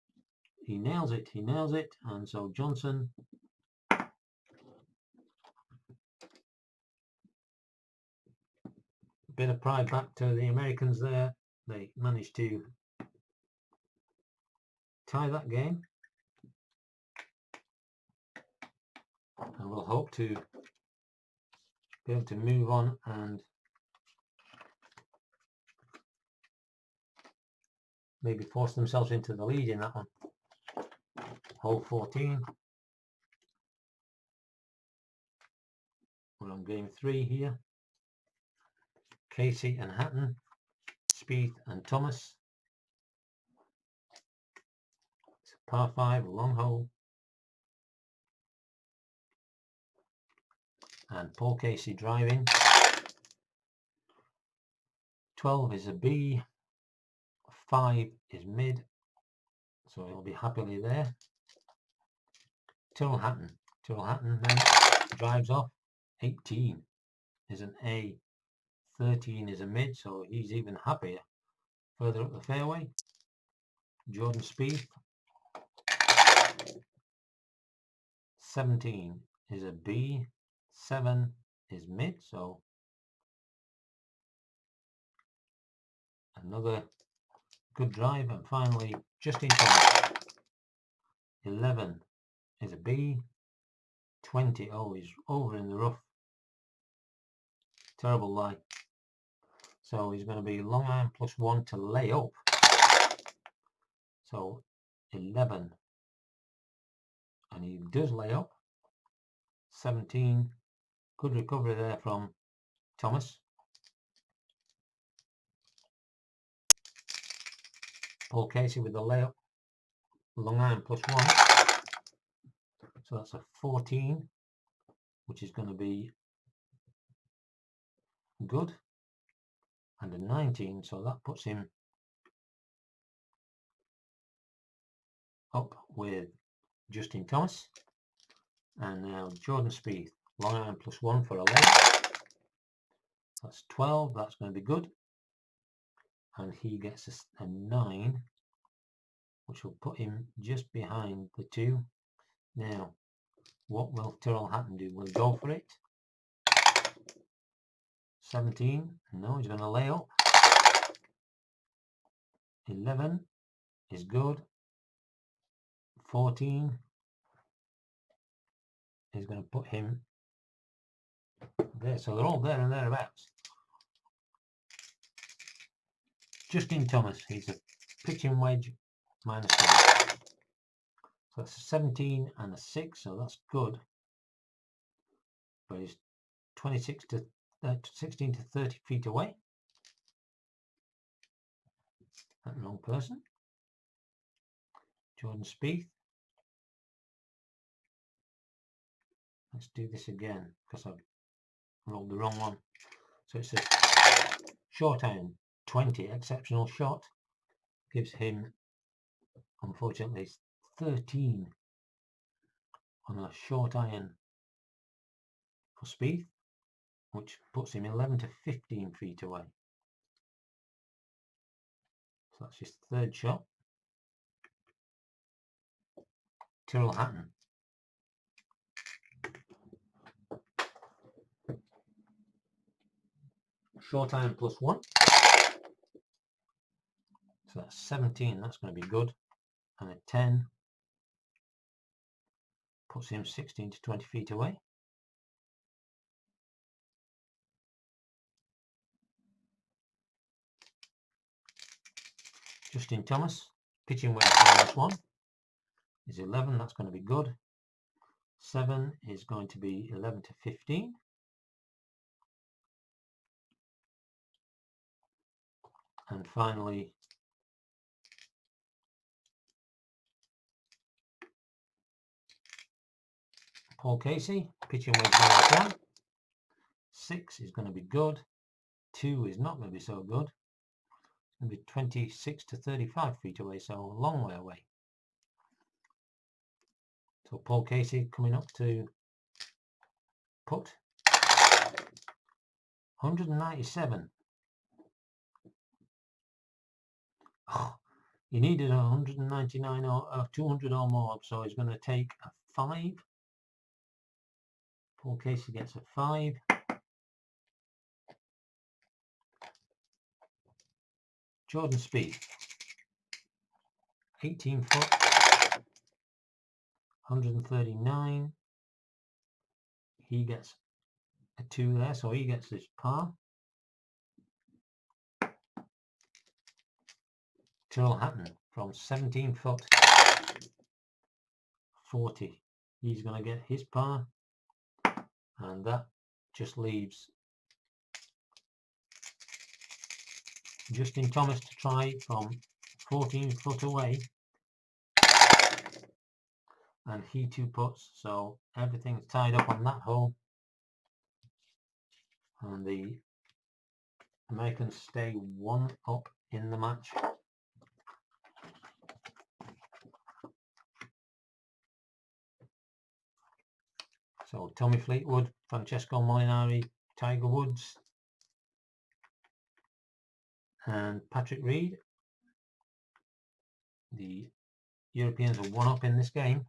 nails it, and so Johnson bit of pride back to the Americans there. They managed to tie that game, and we'll hope to be able to move on and maybe force themselves into the lead in that one. Hole 14. We're on game 3 here. Casey and Hatton, Spieth and Thomas. It's a par 5, a long hole. And Paul Casey driving. 12 is a B, 5 is mid, so he'll be happily there. Tyrrell Hatton then drives off. 18 is an A, 13 is a mid, so he's even happier further up the fairway. Jordan Spieth, 17 is a B, 7 is mid, so another good drive. And finally Justin Thomas, 11 is a B, 20, oh, he's over in the rough, terrible lie, so he's going to be long iron +1 to lay up, So 11, and he does lay up. 17, good recovery there from Thomas. Paul Casey with the layup, long iron +1. So that's a 14, which is going to be good, and a 19, so that puts him up with Justin Thomas. And now Jordan Spieth, long iron +1 for 11. That's 12, that's going to be good. And he gets a 9, which will put him just behind the two. Now, what will Tyrrell Hatton do? Will he go for it? 17, no, he's going to lay up. 11 is good. 14 is going to put him there. So they're all there and thereabouts. Justin Thomas, he's a pitching wedge -1. So that's a 17 and a 6, so that's good. But he's 16 to 30 feet away. That wrong person. Jordan Spieth. Let's do this again because I've rolled the wrong one. So it's a short iron 20, exceptional shot. Gives him, unfortunately, 13 on a short iron for Spieth, which puts him 11 to 15 feet away. So that's his third shot. Tyrrell Hatton. Short iron +1. So that's 17, that's going to be good. And a 10 puts him 16 to 20 feet away. Justin Thomas, pitching wedge -1 is 11, that's going to be good. 7 is going to be 11 to 15. And finally, Paul Casey, pitching wedge -1. 6 is going to be good. 2 is not going to be so good. It's going to be 26 to 35 feet away, so a long way away. So Paul Casey coming up to putt. 197. Oh, he needed 199 or 200 or more, so he's going to take a 5. Paul Casey gets a 5. Jordan Spieth, 18 foot, 139. He gets a 2 there, so he gets his par. Tyrrell Hatton from 17 foot, 40. He's going to get his par, and that just leaves Justin Thomas to try from 14 foot away, and he 2 putts, so everything's tied up on that hole, and the Americans stay 1 up in the match. So Tommy Fleetwood, Francesco Molinari, Tiger Woods, and Patrick Reed. The Europeans are 1 up in this game.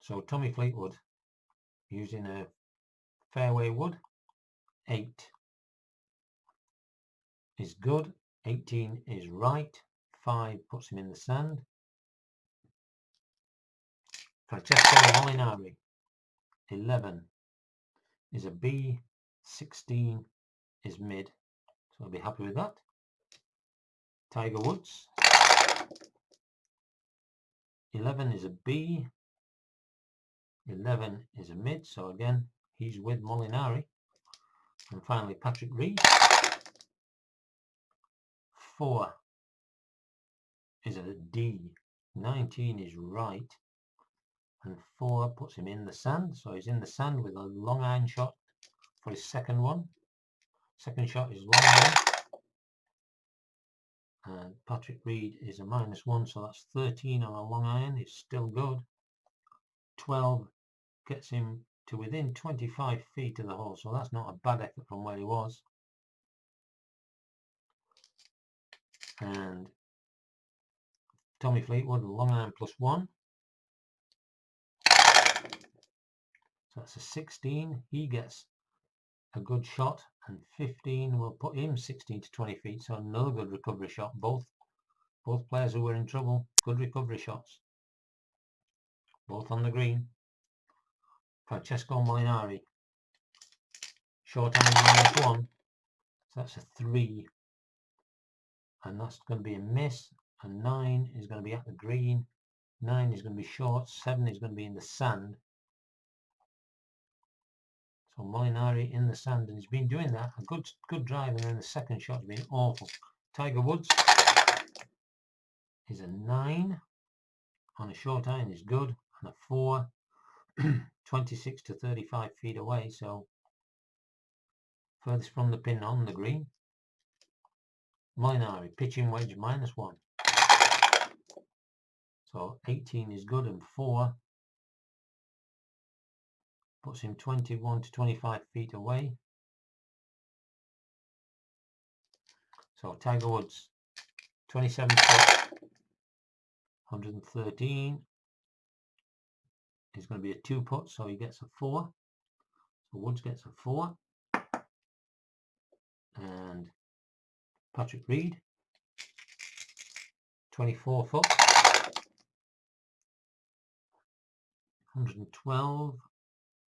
So Tommy Fleetwood using a fairway wood. 8 is good. 18 is right. 5 puts him in the sand. Francesco Molinari. 11 is a B. 16 is mid. So I'll be happy with that. Tiger Woods. 11 is a B. 11 is a mid, so again, he's with Molinari. And finally, Patrick Reed. 4 is a D. 19 is right. And 4 puts him in the sand, so he's in the sand with a long iron shot for his second one. Second shot is long iron. And Patrick Reed is a -1, so that's 13 on a long iron. It's still good. 12 gets him to within 25 feet of the hole, so that's not a bad effort from where he was. And Tommy Fleetwood, long iron +1. So that's a 16. He gets a good shot, and 15 will put him 16 to 20 feet, so another good recovery shot. Both players who were in trouble, good recovery shots. Both on the green. Francesco Molinari, short iron -1, so that's a 3. And that's going to be a miss. And 9 is going to be at the green. 9 is going to be short. 7 is going to be in the sand. So Molinari in the sand, and he's been doing that. A good drive, and then the second shot has been awful. Tiger Woods is a 9 on a short iron is good, and a 4, 26 to 35 feet away. So furthest from the pin on the green. Molinari pitching wedge -1. So 18 is good, and 4 puts him 21 to 25 feet away. So Tiger Woods, 27 foot, 113 is going to be a 2-putt, so he gets a 4. So Woods gets a 4. And Patrick Reed, 24 foot, 112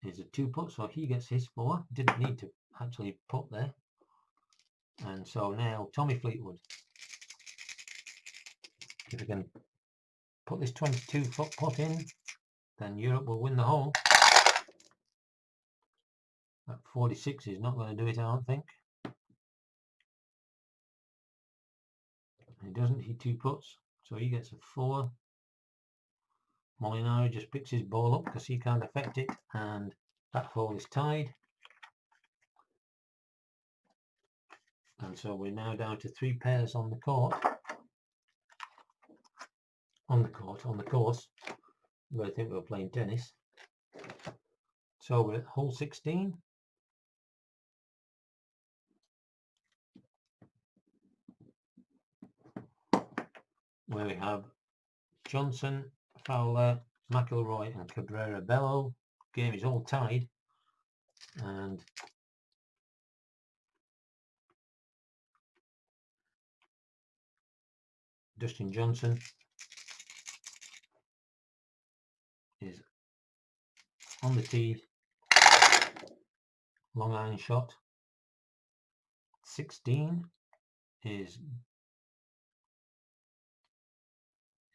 is a 2-putt, so he gets his 4. Didn't need to actually putt there. And so now Tommy Fleetwood, if he can put this 22-foot putt in, then Europe will win the hole. That 46 is not going to do it, I don't think. He doesn't, he 2-putts, so he gets a 4. Molinari just picks his ball up because he can't affect it, and that hole is tied. And so we're now down to 3 pairs on the court. On the course. But I think we're playing tennis. So we're at hole 16. Where we have Johnson, Fowler, McIlroy and Cabrera Bello. Game is all tied. And Dustin Johnson is on the tee, long iron shot. 16 is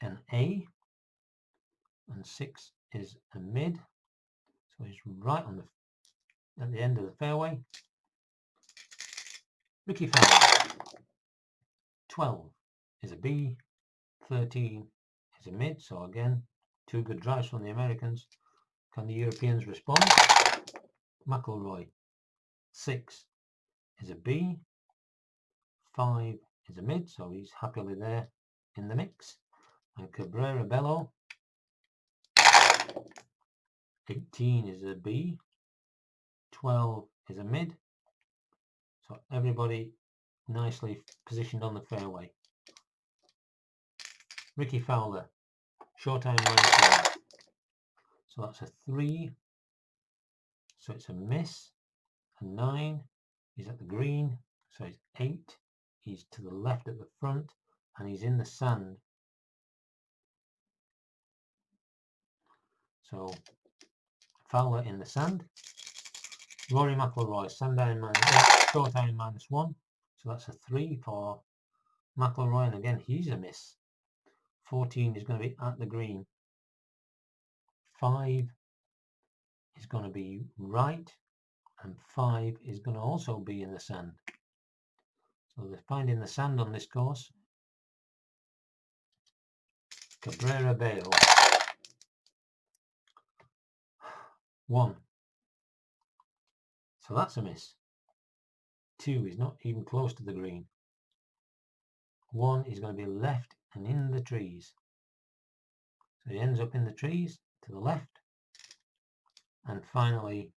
an A, and 6 is a mid. So he's right on at the end of the fairway. Ricky Fowler, 12 is a B, 13 is a mid. So again, 2 good drives from the Americans. Can the Europeans respond? McIlroy, 6 is a B, 5 is a mid, so he's happily there in the mix. And Cabrera Bello, 18 is a B, 12 is a mid, so everybody nicely positioned on the fairway. Ricky Fowler, short iron -1, so that's a 3, so it's a miss. A 9 is at the green, so it's 8, he's to the left at the front, and he's in the sand. So Fowler in the sand. Rory McIlroy, short iron -1, so that's a 3 for McIlroy, and again he's a miss. 14 is going to be at the green. 5 is going to be right, and 5 is going to also be in the sand. So they're finding the sand on this course. Cabrera Bello. 1. So that's a miss. 2 is not even close to the green. 1 is going to be left and in the trees. So he ends up in the trees to the left. And finally,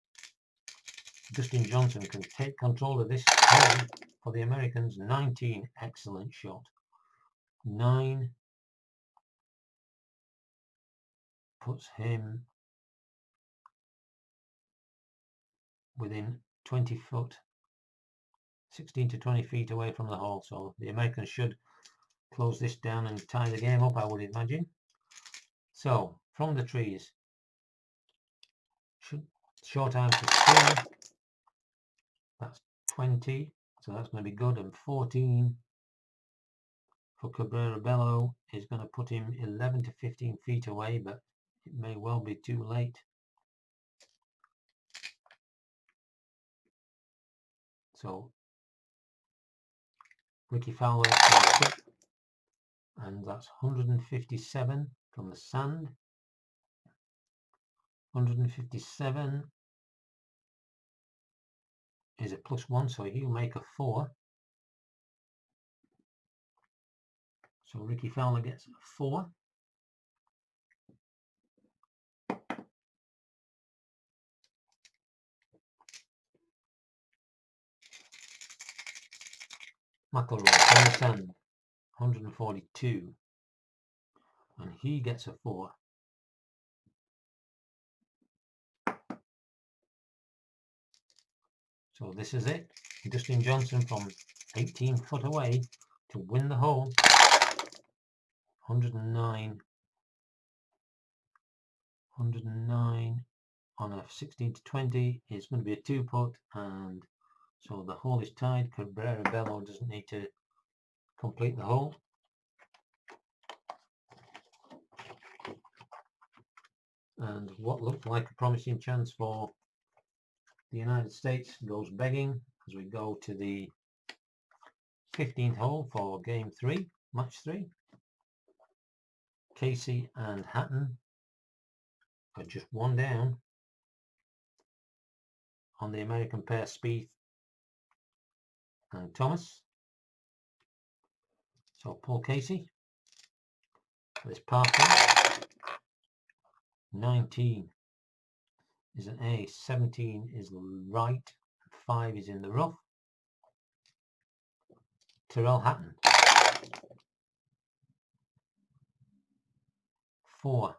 Dustin Johnson can take control of this hole for the Americans. 19, excellent shot. 9 puts him within 20 foot, 16 to 20 feet away from the hole. So the Americans should close this down and tie the game up, I would imagine. So from the trees, short iron for 2. That's 20. So that's going to be good. And 14 for Cabrera Bello is going to put him 11 to 15 feet away, but it may well be too late. So Ricky Fowler, and that's 157 from the sand. 157 is a +1, so he'll make a 4. So Ricky Fowler gets a 4. McElroy from the sand, 142, and he gets a 4. So this is it. Dustin Johnson from 18 foot away to win the hole. 109 on a 16 to 20 is going to be a 2-putt, and so the hole is tied. Cabrera Bello doesn't need to complete the hole. And what looked like a promising chance for the United States goes begging as we go to the 15th hole for game 3, match 3. Casey and Hatton are just 1 down on the American pair Spieth and Thomas. So Paul Casey for this par 4. 19 is an A, 17 is right, 5 is in the rough. Tyrrell Hatton. 4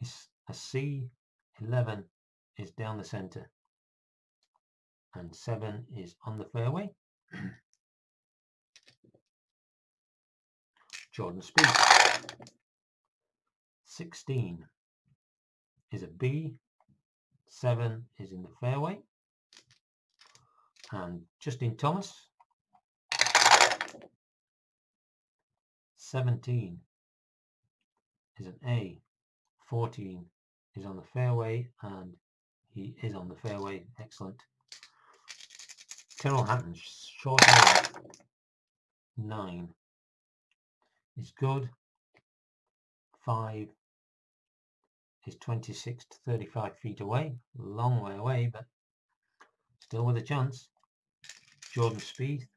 is a C, 11 is down the centre, and 7 is on the fairway. Jordan Spieth. 16 is a B, 7 is in the fairway, and Justin Thomas. 17 is an A, 14 is on the fairway, and he is on the fairway. Excellent. Tyrrell Hatton, short iron, 9 is good. 5 is 26 to 35 feet away. Long way away, but still with a chance. Jordan Spieth,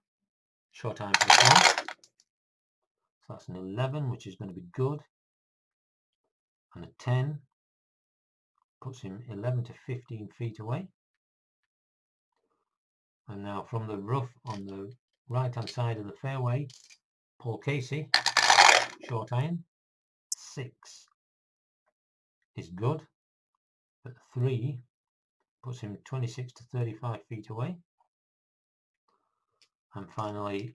short iron for the 1. So that's an 11, which is going to be good. And a 10 puts him 11 to 15 feet away. And now from the rough on the right hand side of the fairway, Paul Casey, short iron, 6 is good, but 3 puts him 26 to 35 feet away. And finally,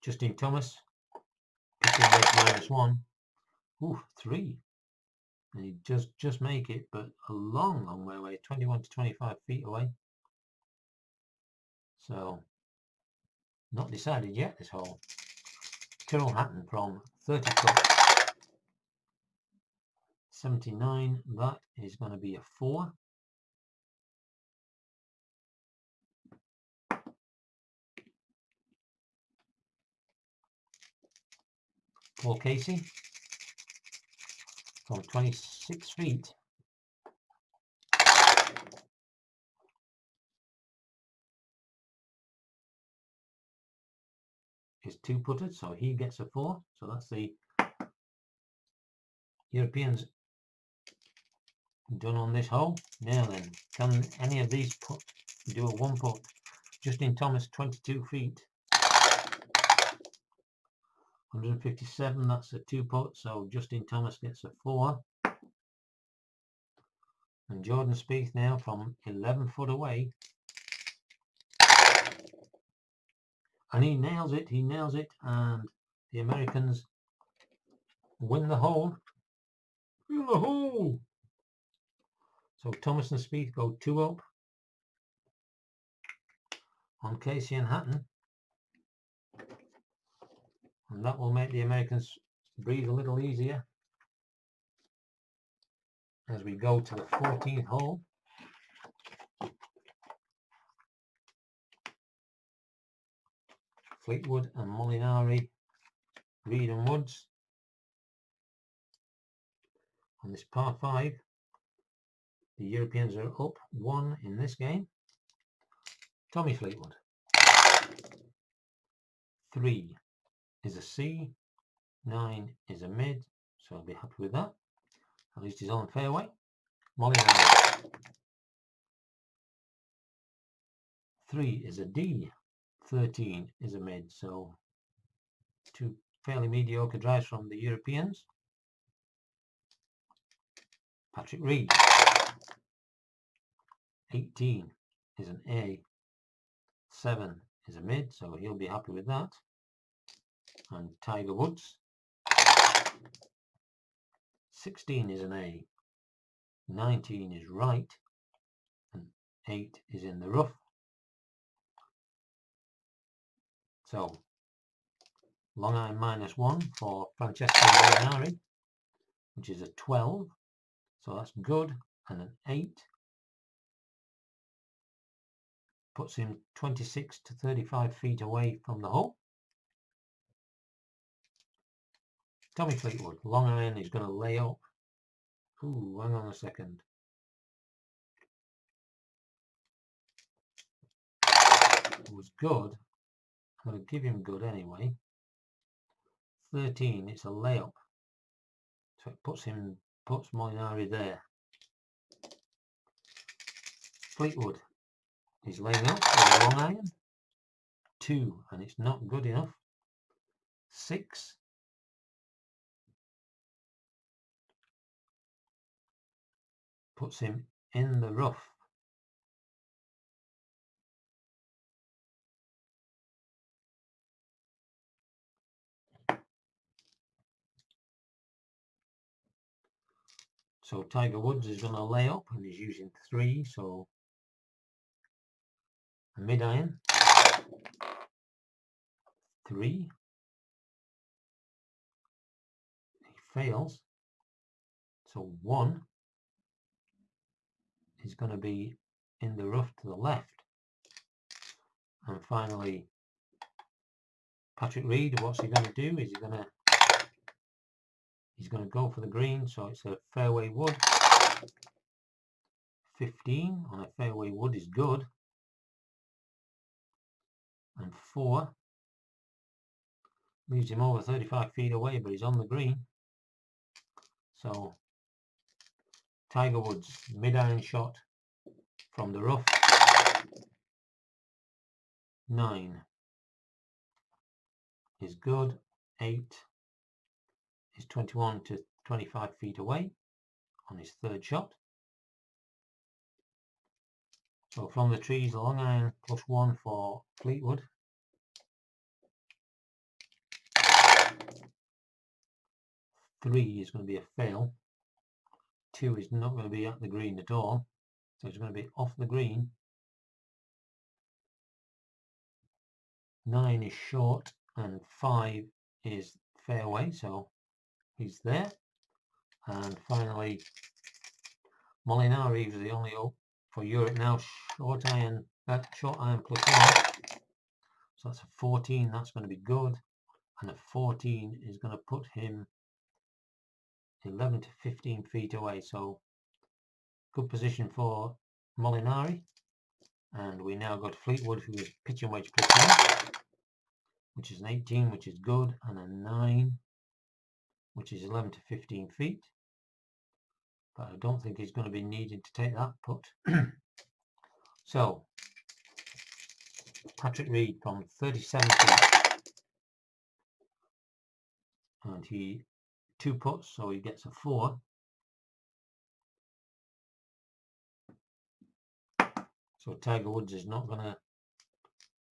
Justin Thomas, pitching wedge -1. Ooh, 3. And he just make it, but a long way away, 21 to 25 feet away. So, not decided yet, this hole. Tyrrell Hatton from 30 foot, 79, that is going to be a 4. Paul Casey from 26 feet, is 2-putted, so he gets a 4. So that's the Europeans done on this hole. Now then, can any of these do a 1-putt? Justin Thomas, 22 feet, 157, that's a 2-putt, so Justin Thomas gets a 4. And Jordan Spieth now from 11 foot away. And he nails it, and the Americans win the hole. In the hole! So Thomas and Spieth go 2 up on Casey and Hatton. And that will make the Americans breathe a little easier as we go to the 14th hole. Fleetwood and Molinari, Reed and Woods. On this par 5, the Europeans are up 1 in this game. Tommy Fleetwood. 3 is a C, 9 is a mid, so I'll be happy with that. At least he's on fairway. Molinari. 3 is a D, 13 is a mid, so 2 fairly mediocre drives from the Europeans. Patrick Reed. 18 is an A, 7 is a mid, so he'll be happy with that. And Tiger Woods. 16 is an A, 19 is right, and 8 is in the rough. So long iron -1 for Francesco Molinari, which is a 12, so that's good, and an 8 puts him 26 to 35 feet away from the hole. Tommy Fleetwood, long iron, is going to lay up. Ooh, hang on a second. It was good. I'm going to give him good anyway. 13, it's a layup. So it puts Molinari there. Fleetwood is laying up with a long iron. 2, and it's not good enough. 6. Puts him in the rough. So Tiger Woods is going to lay up, and he's using 3, so a mid iron. 3. He fails. So 1 is going to be in the rough to the left. And finally, Patrick Reed, what's he going to do? He's going to go for the green, so it's a fairway wood. 15 on a fairway wood is good. And 4 leaves him over 35 feet away, but he's on the green. So Tiger Woods, mid-iron shot from the rough. 9 is good. 8 is 21 to 25 feet away on his 3rd shot. So from the trees, a long iron +1 for Fleetwood. 3 is going to be a fail. 2 is not going to be at the green at all, so it's going to be off the green. 9 is short, and 5 is fairway, so he's there. And finally, Molinari is the only up for Europe now. Short iron plus 1. So that's a 14. That's going to be good. And a 14 is going to put him 11 to 15 feet away. So good position for Molinari. And we now go to Fleetwood, who is pitching wedge +1, which is an 18, which is good, and a 9, which is 11 to 15 feet. But I don't think he's going to be needed to take that putt. So, Patrick Reed from 37 feet. And he 2 putts, so he gets a 4. So Tiger Woods is not going to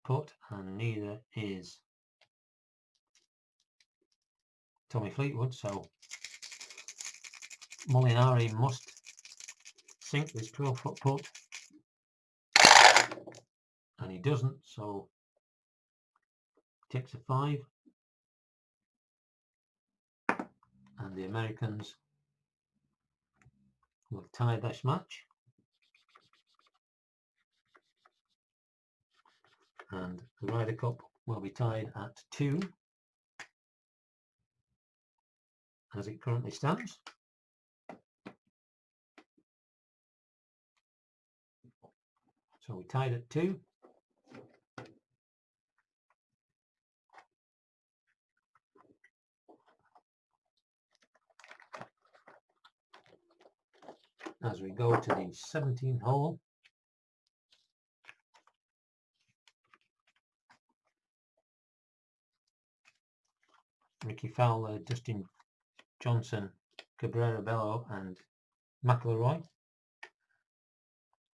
putt, and neither is Tommy Fleetwood. So Molinari must sink this 12-foot putt, and he doesn't. So he takes a 5, and the Americans will tie this match. And the Ryder Cup will be tied at 2 as it currently stands. So we tied at 2. As we go to the 17th hole. Ricky Fowler, Dustin Johnson, Cabrera Bello and McIlroy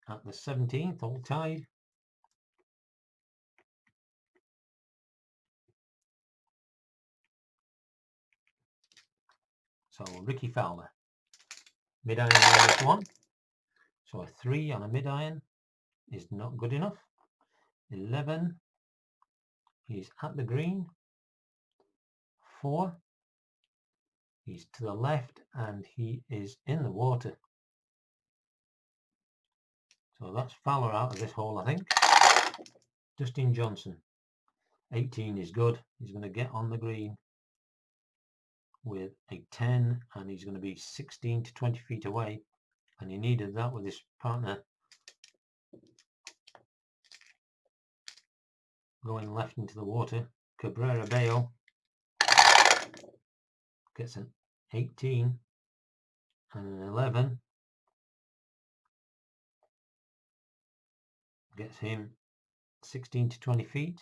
at the 17th, all tied. So Ricky Fowler, mid-iron -1. So a 3 on a mid-iron is not good enough. 11, he's at the green. 4, he's to the left and he is in the water. So that's Fowler out of this hole, I think. Dustin Johnson, 18 is good. He's going to get on the green with a 10, and he's going to be 16 to 20 feet away, and he needed that with his partner going left into the water. Cabrera Bello gets an 18 and an 11, gets him 16 to 20 feet.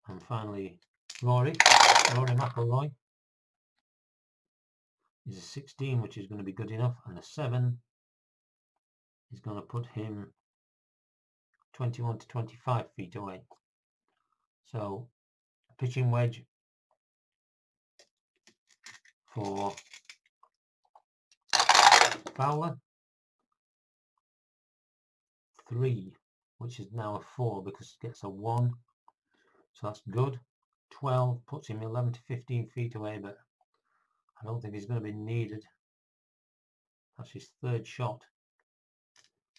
And finally Rory McIlroy is a 16, which is going to be good enough, and a 7 is going to put him 21 to 25 feet away. So a pitching wedge for Fowler, 3, which is now a 4 because it gets a 1, so that's good. 12 puts him 11 to 15 feet away, but I don't think he's going to be needed. That's his 3rd shot.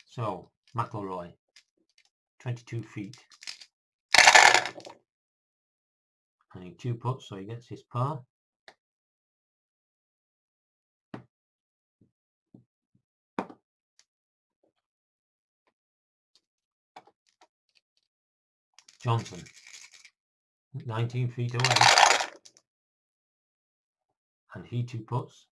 So McIlroy, 22 feet, and he 2 puts, so he gets his par. Johnson, 19 feet away, and he 2 puts.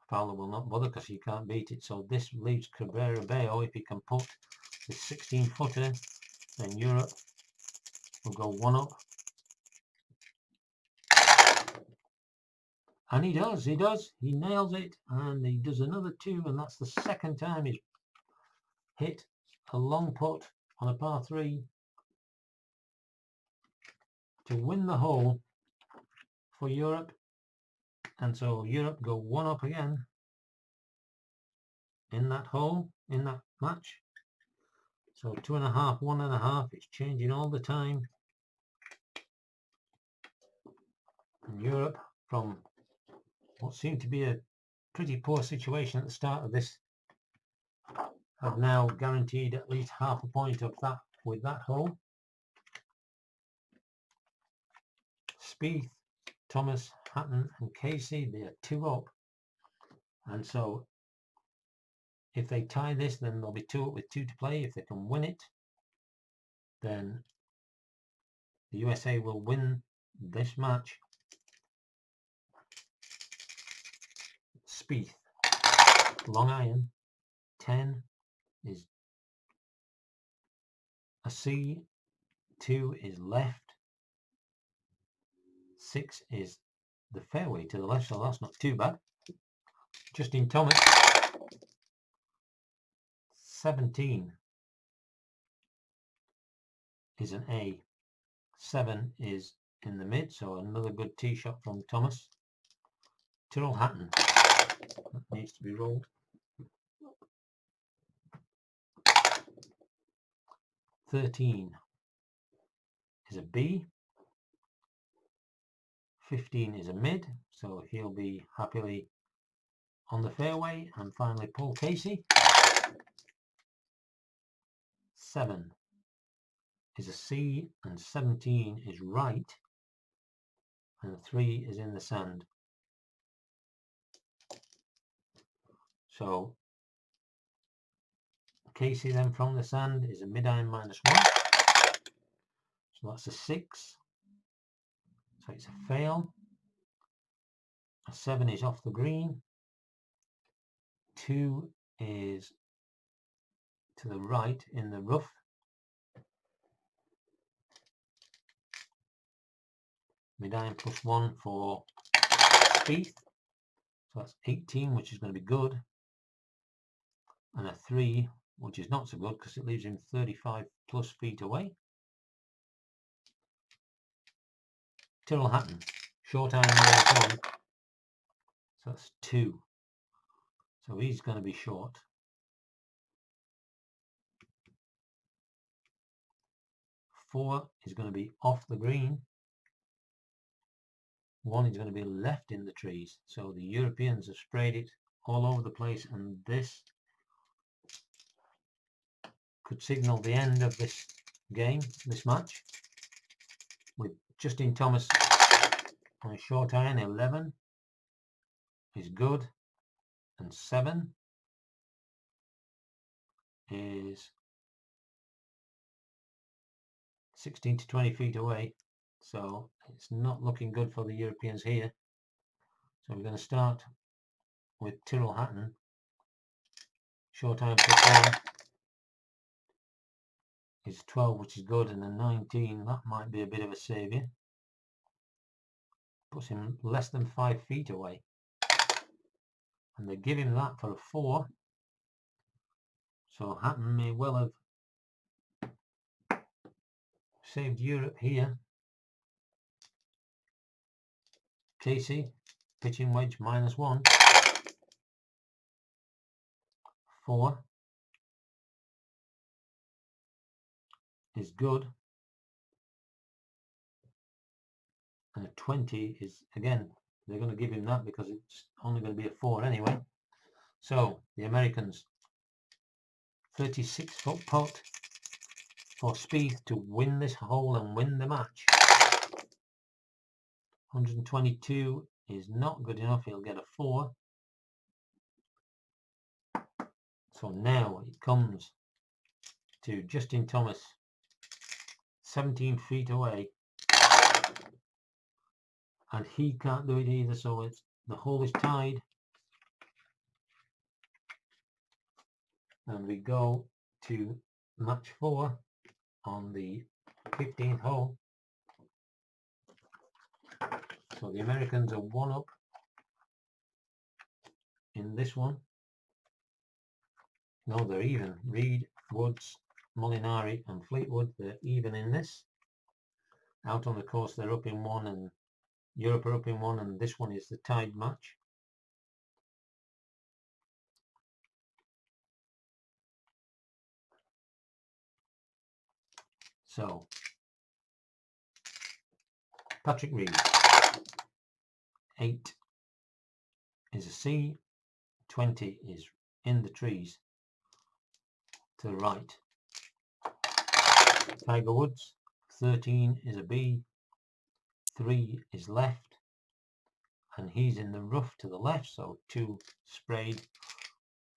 Fowler will not bother because he can't beat it, so this leaves Cabrera Bello. If he can put the 16-footer, then Europe will go 1 up. And he does, he nails it, and he does another 2, and that's the 2nd time he's hit a long putt on a par 3 to win the hole for Europe. And so Europe go 1 up again in that hole, in that match. So 2.5, 1.5, it's changing all the time. And Europe, from what seemed to be a pretty poor situation at the start of this, have now guaranteed at least half a point of that with that hole. Spieth, Thomas, Hatton and Casey, they are 2 up, and so if they tie this, then they'll be 2 up with 2 to play. If they can win it, then the USA will win this match. Spieth, long iron, 10 is a C, 2 is left, 6 is the fairway to the left, so that's not too bad. Justin Thomas, 17 is an A, 7 is in the mid, so another good tee shot from Thomas. Tyrrell Hatton, that needs to be rolled. 13 is a B, 15 is a mid, so he'll be happily on the fairway. And finally Paul Casey, 7 is a C and 17 is right, and 3 is in the sand. So Casey then from the sand is a mid-iron -1, so that's a 6, so it's a fail. A 7 is off the green, 2 is to the right in the rough, mid-iron +1 for Spieth, so that's 18, which is going to be good, and a 3, which is not so good because it leaves him 35 plus feet away. Tyrrell Hatton, short iron -1, so that's 2, so he's going to be short. 4 is going to be off the green, 1 is going to be left in the trees, so the Europeans have sprayed it all over the place, and this could signal the end of this game, this match, with Justin Thomas on a short iron. 11 is good, and 7 is 16 to 20 feet away, so it's not looking good for the Europeans here. So we're going to start with Tyrrell Hatton, short iron +1 is 12, which is good, and a 19, that might be a bit of a saviour. Puts him less than 5 feet away, and they give him that for a 4, so Hatton may well have saved Europe here. Casey, pitching wedge -1, 4 is good, and a 20 is, again, they're going to give him that because it's only going to be a 4 anyway. So the Americans, 36-foot putt for Spieth to win this hole and win the match. 122 is not good enough, he'll get a 4. So now it comes to Justin Thomas, 17 feet away, and he can't do it either, so the hole is tied, and we go to match 4 on the 15th hole. So the Americans are 1 up in this one. No, they're even. Reed, Woods, Molinari and Fleetwood, they're even in this. Out on the course they're up in 1, and Europe are up in 1, and this one is the tied match. So Patrick Reed, 8 is a C, 20 is in the trees to the right. Tiger Woods, 13 is a B, 3 is left, and he's in the rough to the left, so 2 sprayed.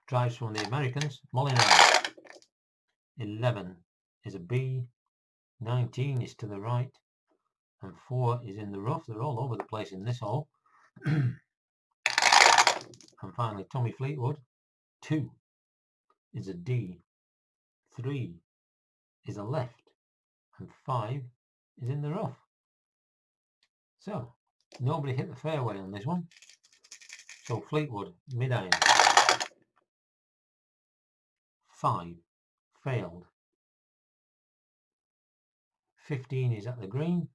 Drives from the Americans. Molinari, 11 is a B, 19 is to the right, and 4 is in the rough. They're all over the place in this hole. And finally Tommy Fleetwood, 2 is a D, 3 is a left, and 5 is in the rough. So nobody hit the fairway on this one. So Fleetwood, mid-iron, 5 failed, 15 is at the green,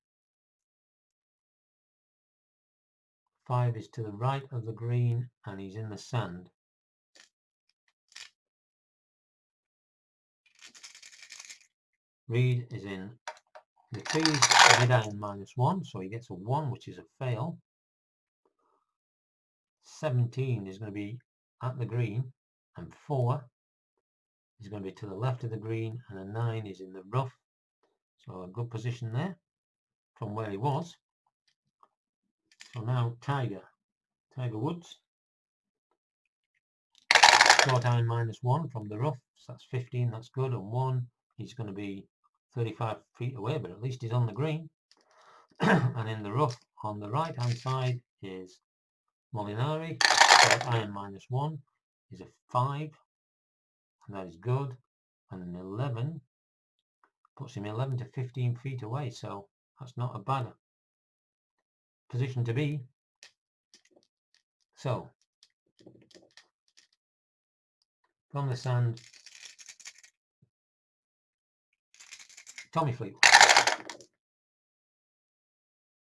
5 is to the right of the green, and he's in the sand. Reed is in the trees, mid-iron -1, so he gets a 1, which is a fail. 17 is going to be at the green, and 4 is going to be to the left of the green, and a 9 is in the rough. So a good position there from where he was. So now Tiger Woods, short iron -1 from the rough, so that's 15, that's good, and 1, he's going to be 35 feet away, but at least he's on the green. And in the rough on the right hand side is Molinari, short iron -1 is a 5, and that is good, and an 11 puts him 11 to 15 feet away, so that's not a bad position to be. So from the sand, Tommy Fleetwood,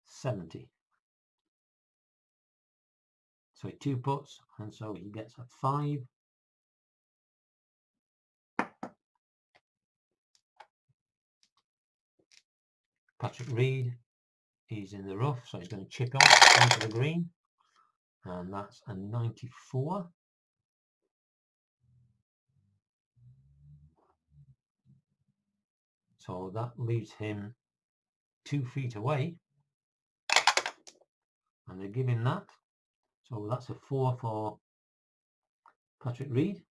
70. So he 2 putts, and so he gets a 5. Patrick Reed, he's in the rough, so he's going to chip off onto the green, and that's a 94. So that leaves him 2 feet away, and they give him that. So that's a 4 for Patrick Reed.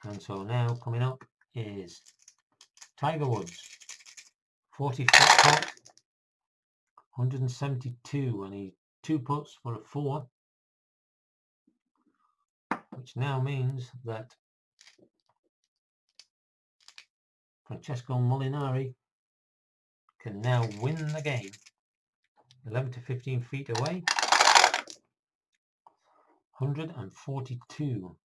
And so now coming up is Tiger Woods, 40-foot putt, 172, and he 2 putts for a 4, which now means that Francesco Molinari can now win the game, 11 to 15 feet away, 142.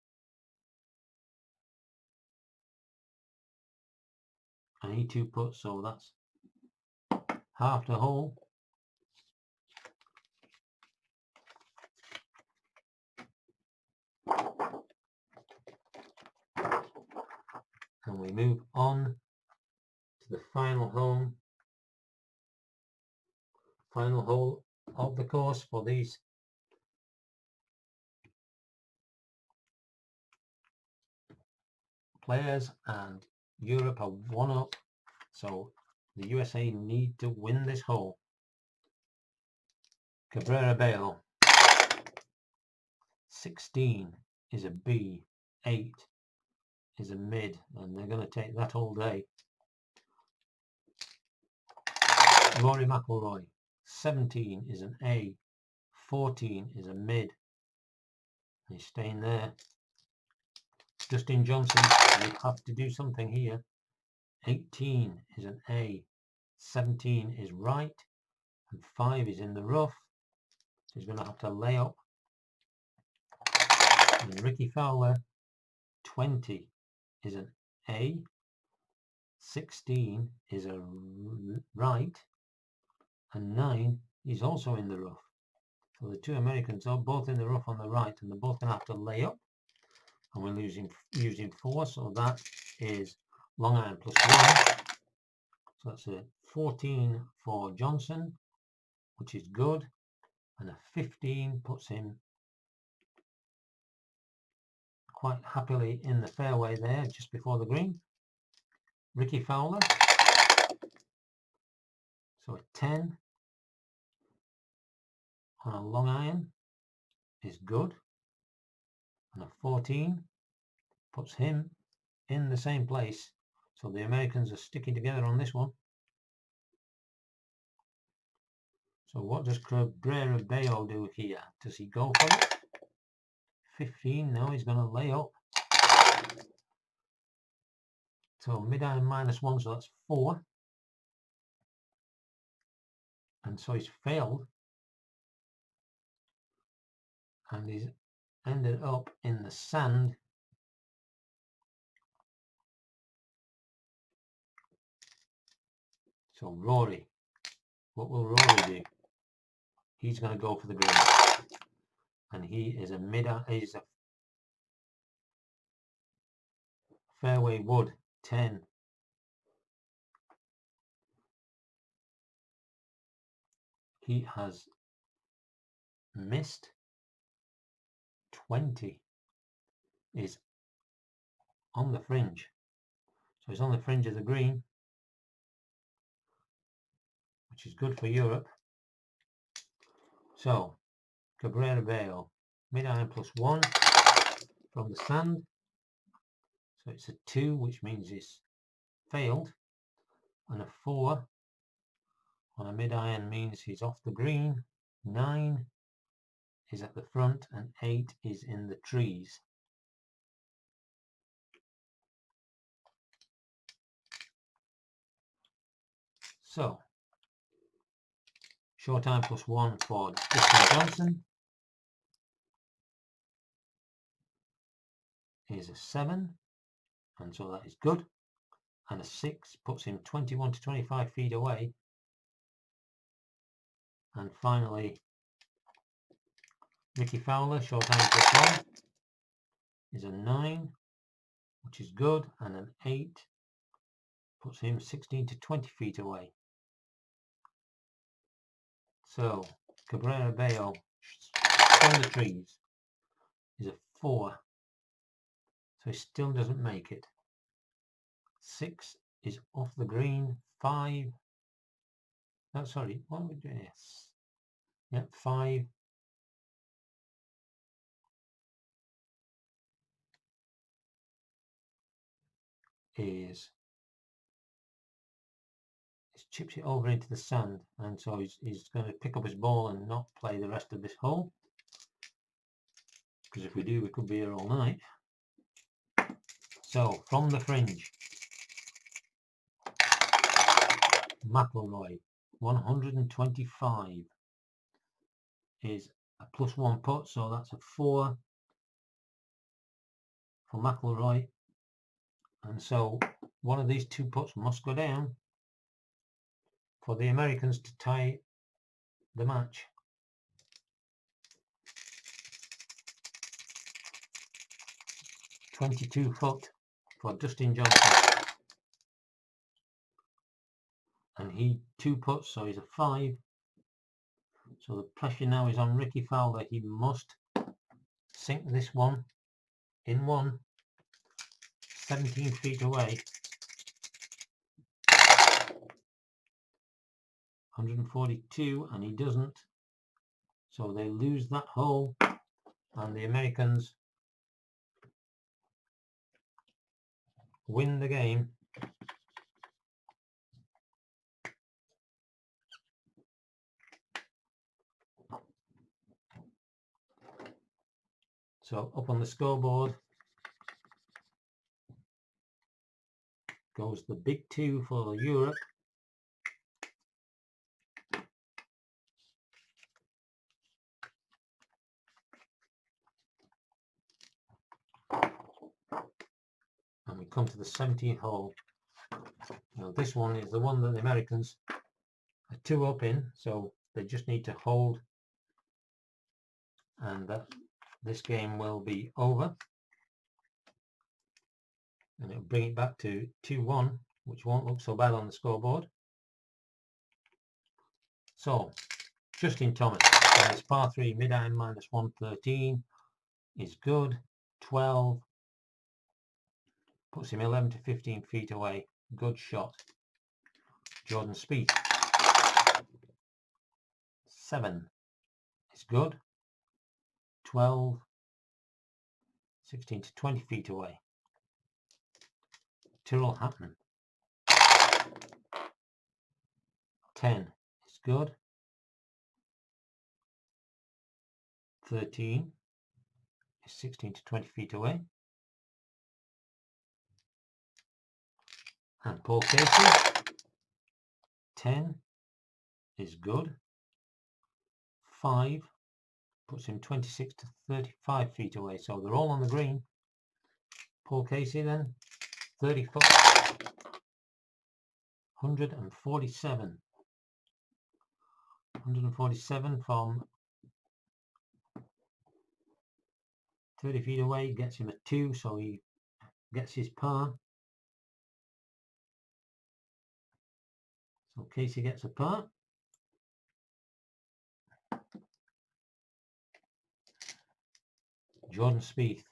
And he 2 putts, so that's half the hole. And we move on to the final hole of the course for these players, and Europe are 1 up, so the USA need to win this hole. Cabrera Bale, 16 is a B, 8 is a mid, and they're going to take that all day. Rory McIlroy, 17 is an A, 14 is a mid, he's staying there. Justin Johnson will have to do something here. 18 is an A, 17 is right, and 5 is in the rough, so he's going to have to lay up. And Ricky Fowler, 20 is an A, 16 is a right, and 9 is also in the rough. So the two Americans are both in the rough on the right, and they're both going to have to lay up. And we're using 4, so that is long iron plus 1. So that's a 14 for Johnson, which is good. And a 15 puts him quite happily in the fairway there, just before the green. Ricky Fowler. So a 10 on a long iron is good. And a 14 puts him in the same place. So the Americans are sticking together on this one. So what does Cabrera Bello do here? Does he go for it? 15, no, he's going to lay up. So mid-iron -1, so that's 4. And so he's failed. And he's ended up in the sand. So Rory, what will Rory do? He's going to go for the green. And he is a fairway wood 10. He has missed 20. Is on the fringe. So he's on the fringe of the green, which is good for Europe. So Cabrera Bello, mid-iron +1 from the sand. So it's a 2, which means he's failed. And a 4 on a mid-iron means he's off the green. 9 is at the front and 8 is in the trees. So short iron +1 for Dustin Johnson is a 7, and so that is good. And a 6 puts him 21 to 25 feet away. And finally, Ricky Fowler, short iron +1, is a 9, which is good, and an 8 puts him 16 to 20 feet away. So Cabrera Bello from the trees is a 4, so he still doesn't make it. 6 is off the green. 5, no, sorry, what are we doing? Yes, yep, 5 is chips it over into the sand, and so he's going to pick up his ball and not play the rest of this hole, because if we do, we could be here all night. So from the fringe, McIlroy 125 is a +1 putt, so that's a 4 for McIlroy, and so one of these 2 putts must go down for the Americans to tie the match. .22 foot for Dustin Johnson, and he 2 putts, so he's a 5. So the pressure now is on Ricky Fowler. He must sink this one in one, 17 feet away. 142, and he doesn't. So they lose that hole, and the Americans win the game. So up on the scoreboard goes the big 2 for Europe. And we come to the 17th hole. Now this one is the one that the Americans are 2 up in, so they just need to hold and this game will be over, and it'll bring it back to 2-1, which won't look so bad on the scoreboard. So Justin Thomas, his par 3 mid-iron -113 is good. 12 puts him 11 to 15 feet away. Good shot. Jordan Spieth, 7 is good. 12, 16 to 20 feet away. Tyrrell Hatton, 10 is good. 13 is 16 to 20 feet away. And Paul Casey, 10 is good. 5 puts him 26 to 35 feet away. So they're all on the green. Paul Casey then, 30 foot, 147. 147 from 30 feet away gets him a 2, so he gets his par. So Casey gets a par. Jordan Spieth,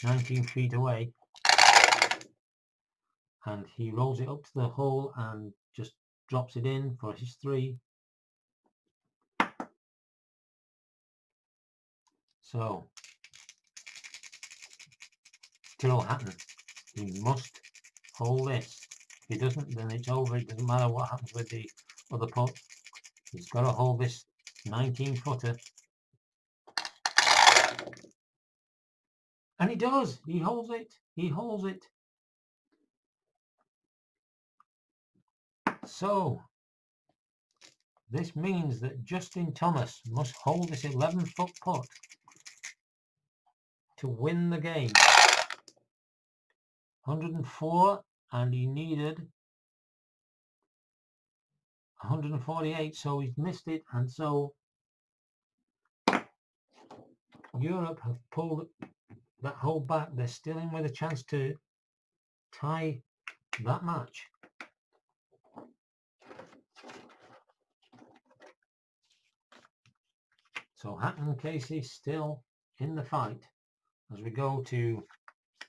19 feet away, and he rolls it up to the hole and just drops it in for his 3. So Tyrrell Hatton, he must hold this. If he doesn't, then it's over. It doesn't matter what happens with the other putt. He's got to hold this 19-footer. And he does. He holds it. He holds it. So this means that Justin Thomas must hold this 11-foot putt to win the game. 104, and he needed 148, so he's missed it, and so Europe have pulled that hole back. They're still in with a chance to tie that match. So Hatton and Casey still in the fight as we go to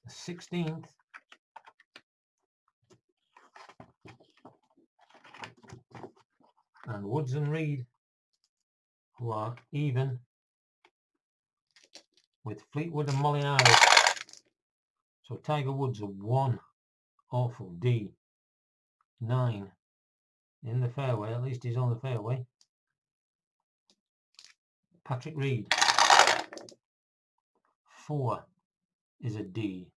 the 16th. And Woods and Reed, who are even with Fleetwood and Molinari. So Tiger Woods a 1 awful D. 9 in the fairway, at least he's on the fairway. Patrick Reed, 4 is a D.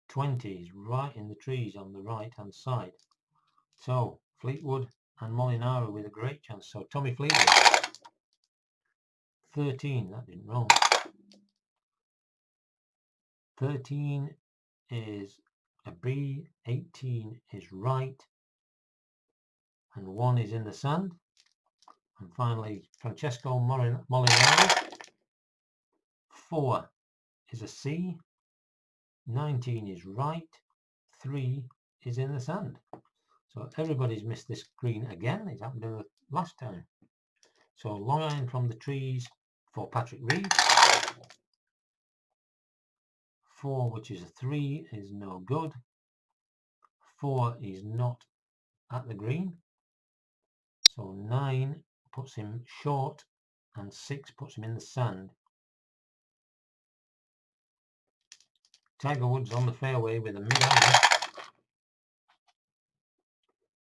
20 is right in the trees on the right hand side. So Fleetwood and Molinari with a great chance. So Tommy Fleetwood, 13, that didn't roll. 13 is a B, 18 is right, and 1 is in the sand. And finally Francesco Molinari, 4 is a C, 19 is right, 3 is in the sand. So everybody's missed this green again. It happened the last time. So long iron from the trees for Patrick Reed. 4, which is a 3, is no good. 4 is not at the green. So 9 puts him short, and 6 puts him in the sand. Tiger Woods on the fairway with a mid-iron.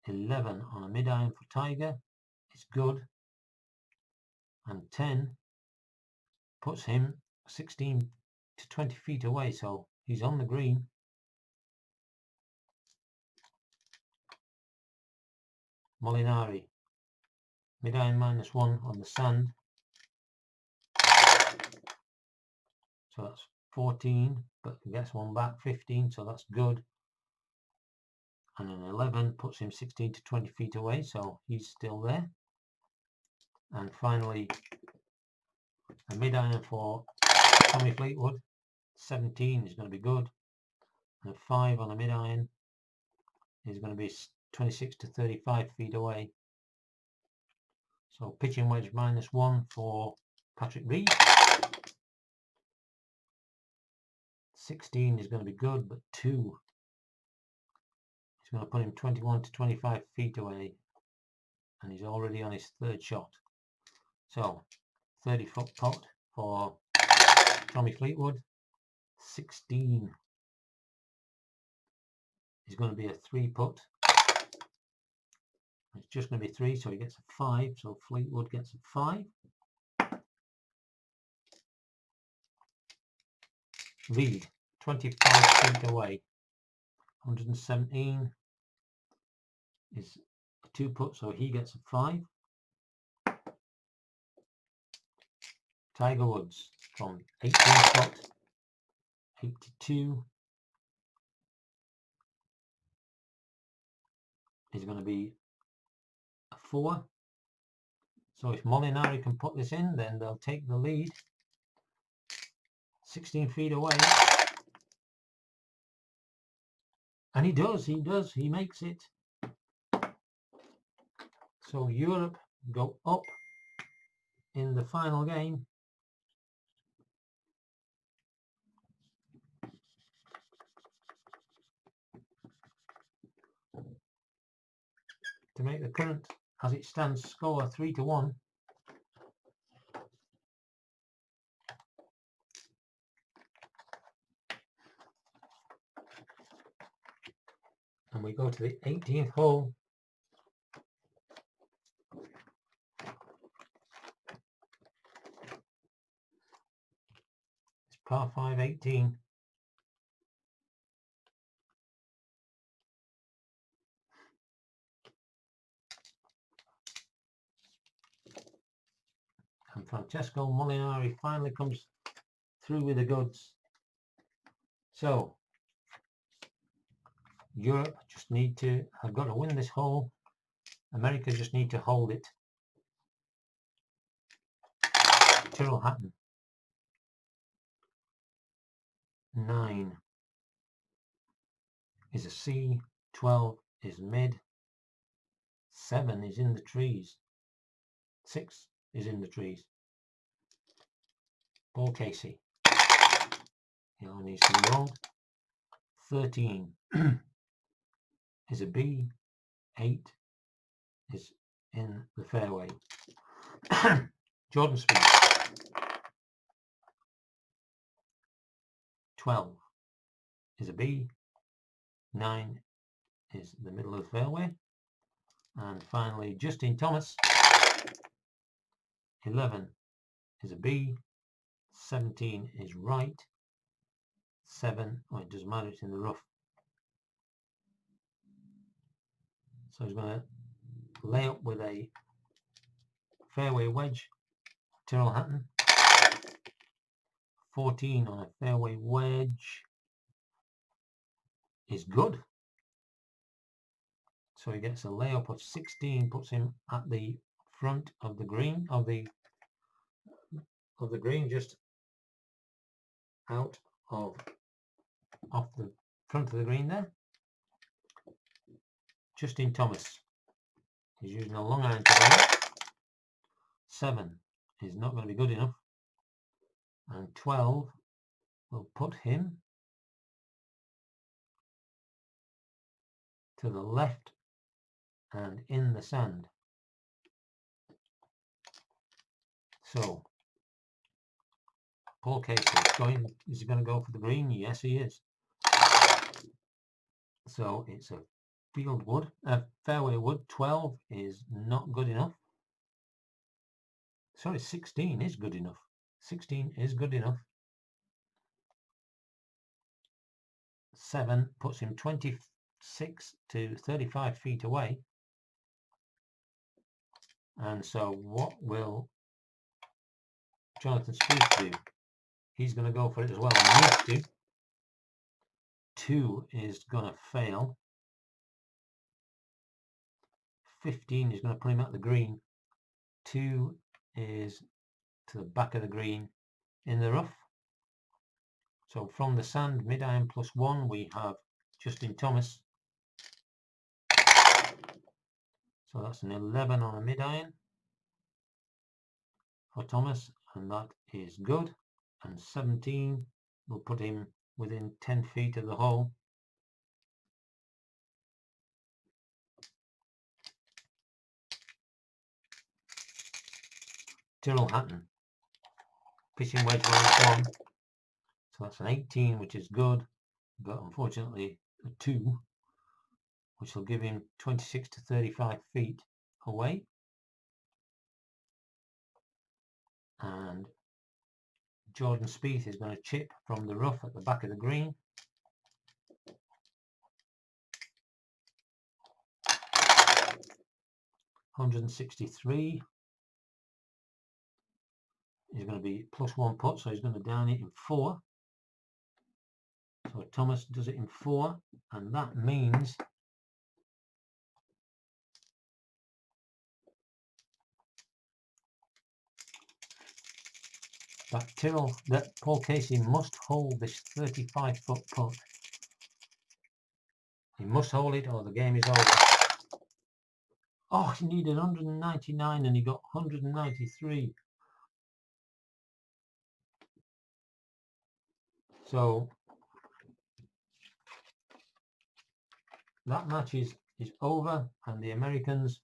11 on a mid-iron for Tiger. It's good. And 10 puts him 16 to 20 feet away, so he's on the green. Molinari, mid-iron -1 on the sand. So that's 14, but he gets one back, 15, so that's good. And an 11 puts him 16 to 20 feet away, so he's still there. And finally A mid-iron for Tommy Fleetwood. 17 is going to be good. And a 5 on a mid-iron is going to be 26 to 35 feet away. So pitching wedge -1 for Patrick Reed. 16 is going to be good, but 2 is going to put him 21 to 25 feet away. And he's already on his third shot. So 30-foot pot for Tommy Fleetwood. 16 is going to be a 3-putt. It's just going to be 3, so he gets a 5. So Fleetwood gets a 5. Reed, 25 feet away. 117 is a 2-putt, so he gets a 5. Tiger Woods from 18 foot, 82 is going to be a 4. So if Molinari can put this in, then they'll take the lead. 16 feet away. And he does, he makes it. So Europe go up in the final game. To make the current, as it stands, score 3-1. And we go to the 18th hole. It's par 5, 18. And Francesco Molinari finally comes through with the goods. So Europe just have got to win this hole. America just need to hold it. Tyrrell Hatton. 9 is a C. 12 is mid. 7 is in the trees. 6 is in the trees. Paul Casey. He only needs to be rolled. 13 is a B. 8 is in the fairway. Jordan Spieth. 12 is a B. 9 is the middle of the fairway. And finally, Justin Thomas. 11 is a B. 17 is right. 7, oh, it doesn't matter, it's in the rough. So he's going to lay up with a fairway wedge. Tyrrell Hatton. 14 on a fairway wedge is good. So he gets a layup of 16, puts him at the front of the green, of the green, just out of off the front of the green there. Justin Thomas is using a long iron today. 7 is not going to be good enough, and 12 will put him to the left and in the sand. So Paul Casey is he going to go for the green? Yes, he is. So it's a field wood, a fairway wood. 12 is not good enough. Sorry, 16 is good enough. 16 is good enough. 7 puts him 26 to 35 feet away. And so what will Jonathan Spieth do? He's going to go for it as well. He needs to. 2 is going to fail. 15 is going to put him at the green. 2 is to the back of the green in the rough. So from the sand, mid-iron +1, we have Justin Thomas. So that's an 11 on a mid-iron for Thomas, and that is good. And 17 will put him within 10 feet of the hole. Tyrrell Hatton, pitching wedge -1. So that's an 18, which is good, but unfortunately a 2, which will give him 26 to 35 feet away. And Jordan Spieth is going to chip from the rough at the back of the green. .163. He's going to be +1 putt, so he's going to down it in 4. So Thomas does it in 4, and that means that Paul Casey must hold this 35-foot putt. He must hold it or the game is over. Oh, he needed 199 and he got 193. So that match is over, and the Americans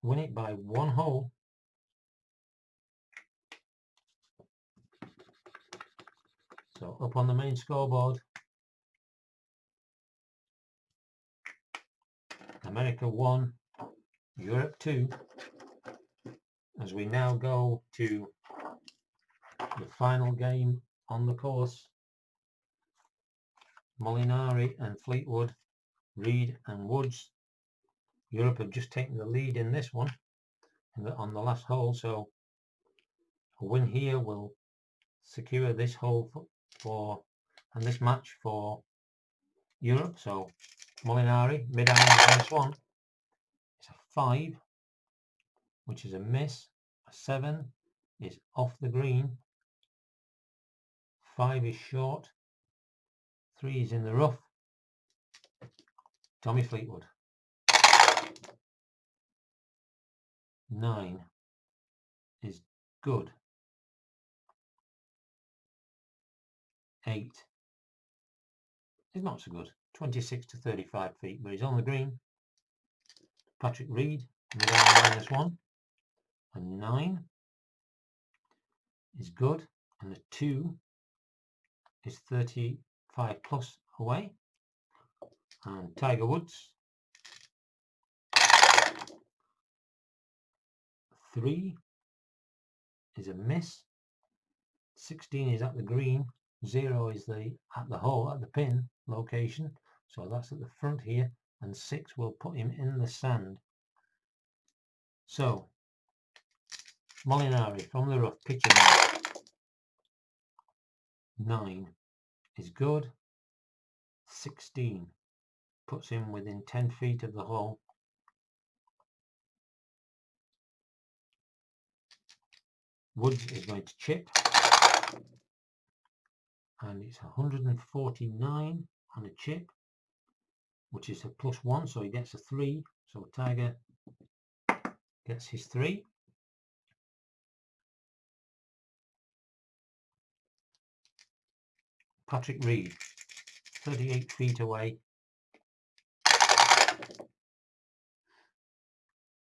win it by 1 hole. So up on the main scoreboard, America 1, Europe 2, as we now go to the final game on the course. Molinari and Fleetwood, Reed and Woods. Europe have just taken the lead in this one on the last hole, so a win here will secure this hole and this match for Europe. So Molinari, mid-iron -1. It's a 5, which is a miss. A 7 is off the green. 5 is short. 3 is in the rough. Tommy Fleetwood. 9 is good. 8 is not so good. 26 to 35 feet, but he's on the green. Patrick Reed, mid-iron -1. A 9 is good, and a 2 is 35 plus away. And Tiger Woods, 3 is a miss. 16 is at the green. 0 is at the hole, at the pin location, so that's at the front here, and 6 will put him in the sand. So Molinari from the rough, pitching 9 is good. 16 puts him within 10 feet of the hole. Woods is going to chip, and it's 149 on a chip, which is a +1, so he gets a 3. So Tiger gets his 3. Patrick Reed, 38 feet away,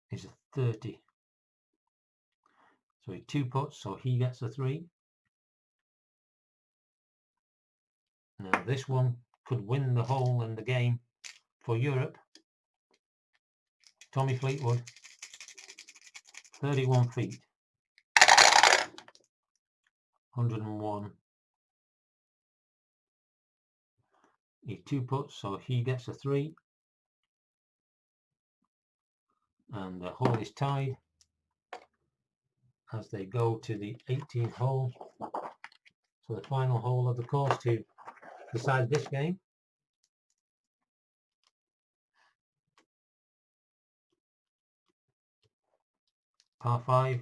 is a 30. So he 2 putts, so he gets a 3. Now this one could win the hole and the game for Europe. Tommy Fleetwood, 31 feet, 101. He 2 putts, so he gets a 3. And the hole is tied as they go to the 18th hole. So the final hole of the course to decide this game. Par 5.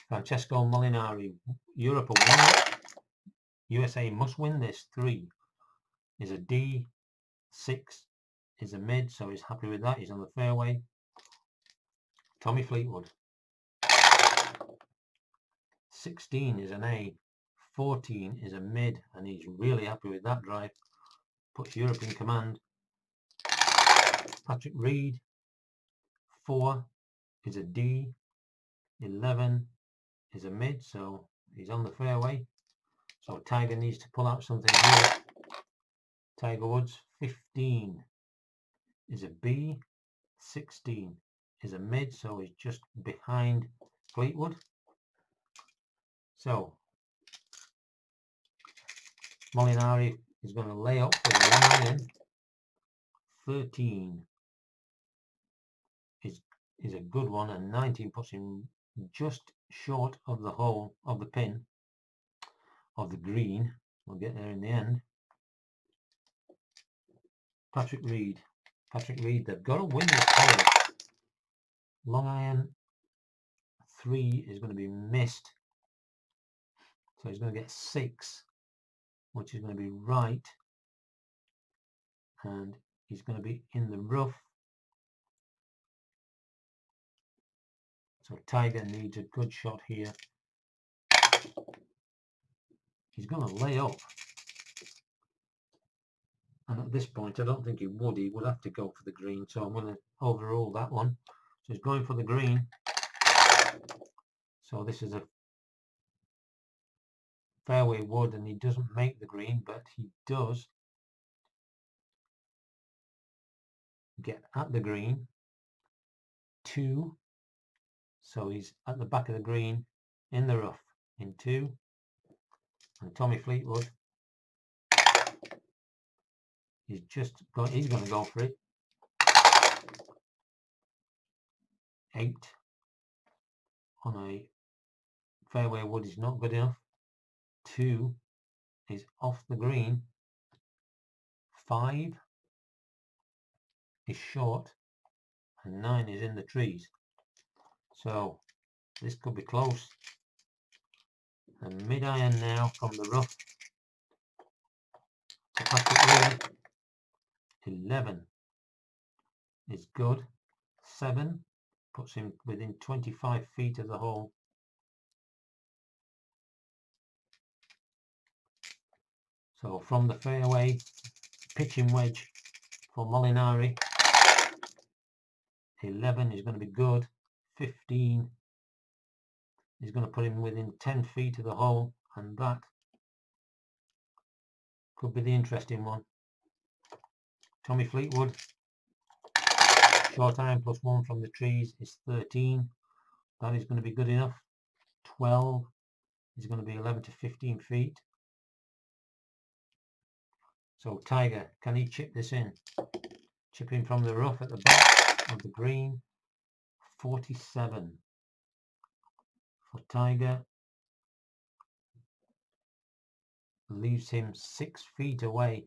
Francesco Molinari, Europe a 1. USA must win this. 3 is a D. 6 is a mid, so he's happy with that. He's on the fairway. Tommy Fleetwood. 16 is an A. 14 is a mid, and he's really happy with that drive. Puts Europe in command. Patrick Reed. 4 is a D. 11 is a mid, so he's on the fairway. So Tiger needs to pull out something here. Tiger Woods. 15 is a B. 16 is a mid, so he's just behind Fleetwood. So Molinari is going to lay up for the 1 iron. 13 is a good one, and 19 puts him just short of the hole of the pin of the green. We'll get there in the end. Patrick Reed, they've got to win this hole. Long iron 3 is going to be missed, so he's going to get 6, which is going to be right, and he's going to be in the rough. So Tiger needs a good shot here. He's going to lay up, and at this point I don't think he would. He would have to go for the green, so I'm going to overrule that one. So he's going for the green. So this is a fairway wood, and he doesn't make the green, but he does get at the green. 2, so he's at the back of the green in the rough in 2. And Tommy Fleetwood, he's going to go for it. 8 on a fairway wood is not good enough. 2 is off the green. 5 is short, and 9 is in the trees. So this could be close. A mid iron now from the rough. Patrick Reed. 11 is good. 7 puts him within 25 feet of the hole. So from the fairway, pitching wedge for Molinari. 11 is going to be good. 15 is going to put him within 10 feet of the hole, and that could be the interesting one. Tommy Fleetwood, short iron +1 from the trees is 13. That is going to be good enough. 12 is going to be 11 to 15 feet. So Tiger, can he chip this in? Chipping from the rough at the back of the green. 47 for Tiger. Leaves him 6 feet away.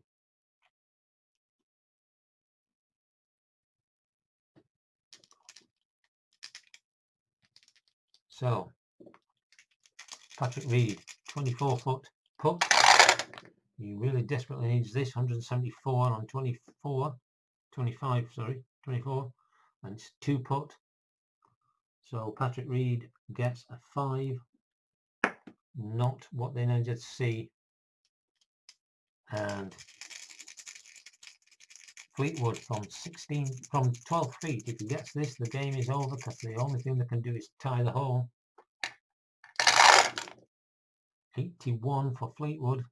So Patrick Reed, 24-foot putt. He really desperately needs this. 174 on 25, sorry, 24, and it's 2 putt. So Patrick Reed gets a 5. Not what they needed to see. And Fleetwood from 12 feet. If he gets this, the game is over, because the only thing they can do is tie the hole. 81 for Fleetwood.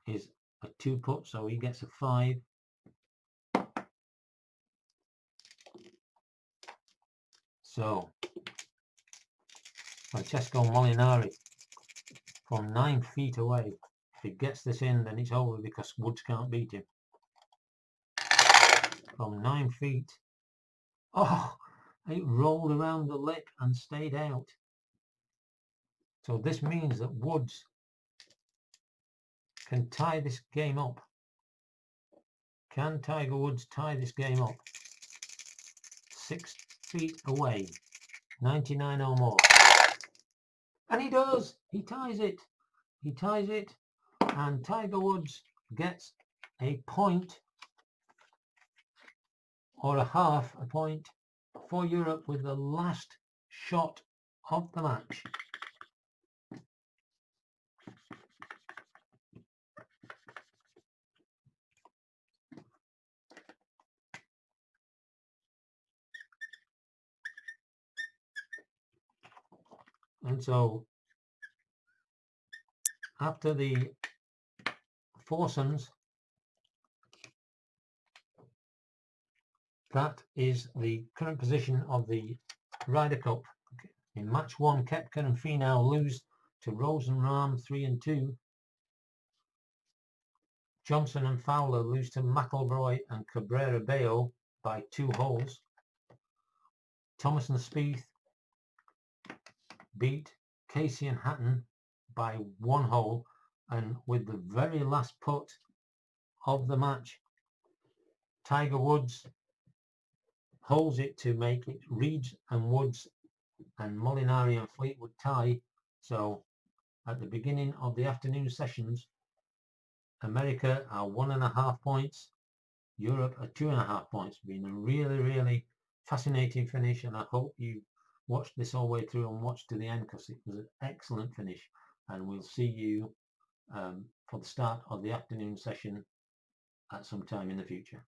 Is a 2 putt, so he gets a 5. So Francesco Molinari from 9 feet away. If he gets this in, then it's over, because Woods can't beat him. From 9 feet. Oh, it rolled around the lip and stayed out. So this means that Woods can tie this game up. Can Tiger Woods tie this game up? 6 feet away, 99 or more. And he does! He ties it! He ties it, and Tiger Woods gets a point, or a half a point, for Europe with the last shot of the match. And so after the foursomes, that is the current position of the Ryder Cup. In match 1, Koepka and Finau lose to Rose and Rahm 3 and 2. Johnson and Fowler lose to McIlroy and Cabrera Bello by 2 holes. Thomas and Spieth beat Casey and Hatton by 1 hole, and with the very last putt of the match, Tiger Woods holds it to make it Reeds and Woods and Molinari and Fleetwood tie. So at the beginning of the afternoon sessions, America are 1.5 points, Europe are 2.5 points. Been a really fascinating finish, and I hope you watched this all the way through and watched to the end, because it was an excellent finish. And we'll see you for the start of the afternoon session at some time in the future.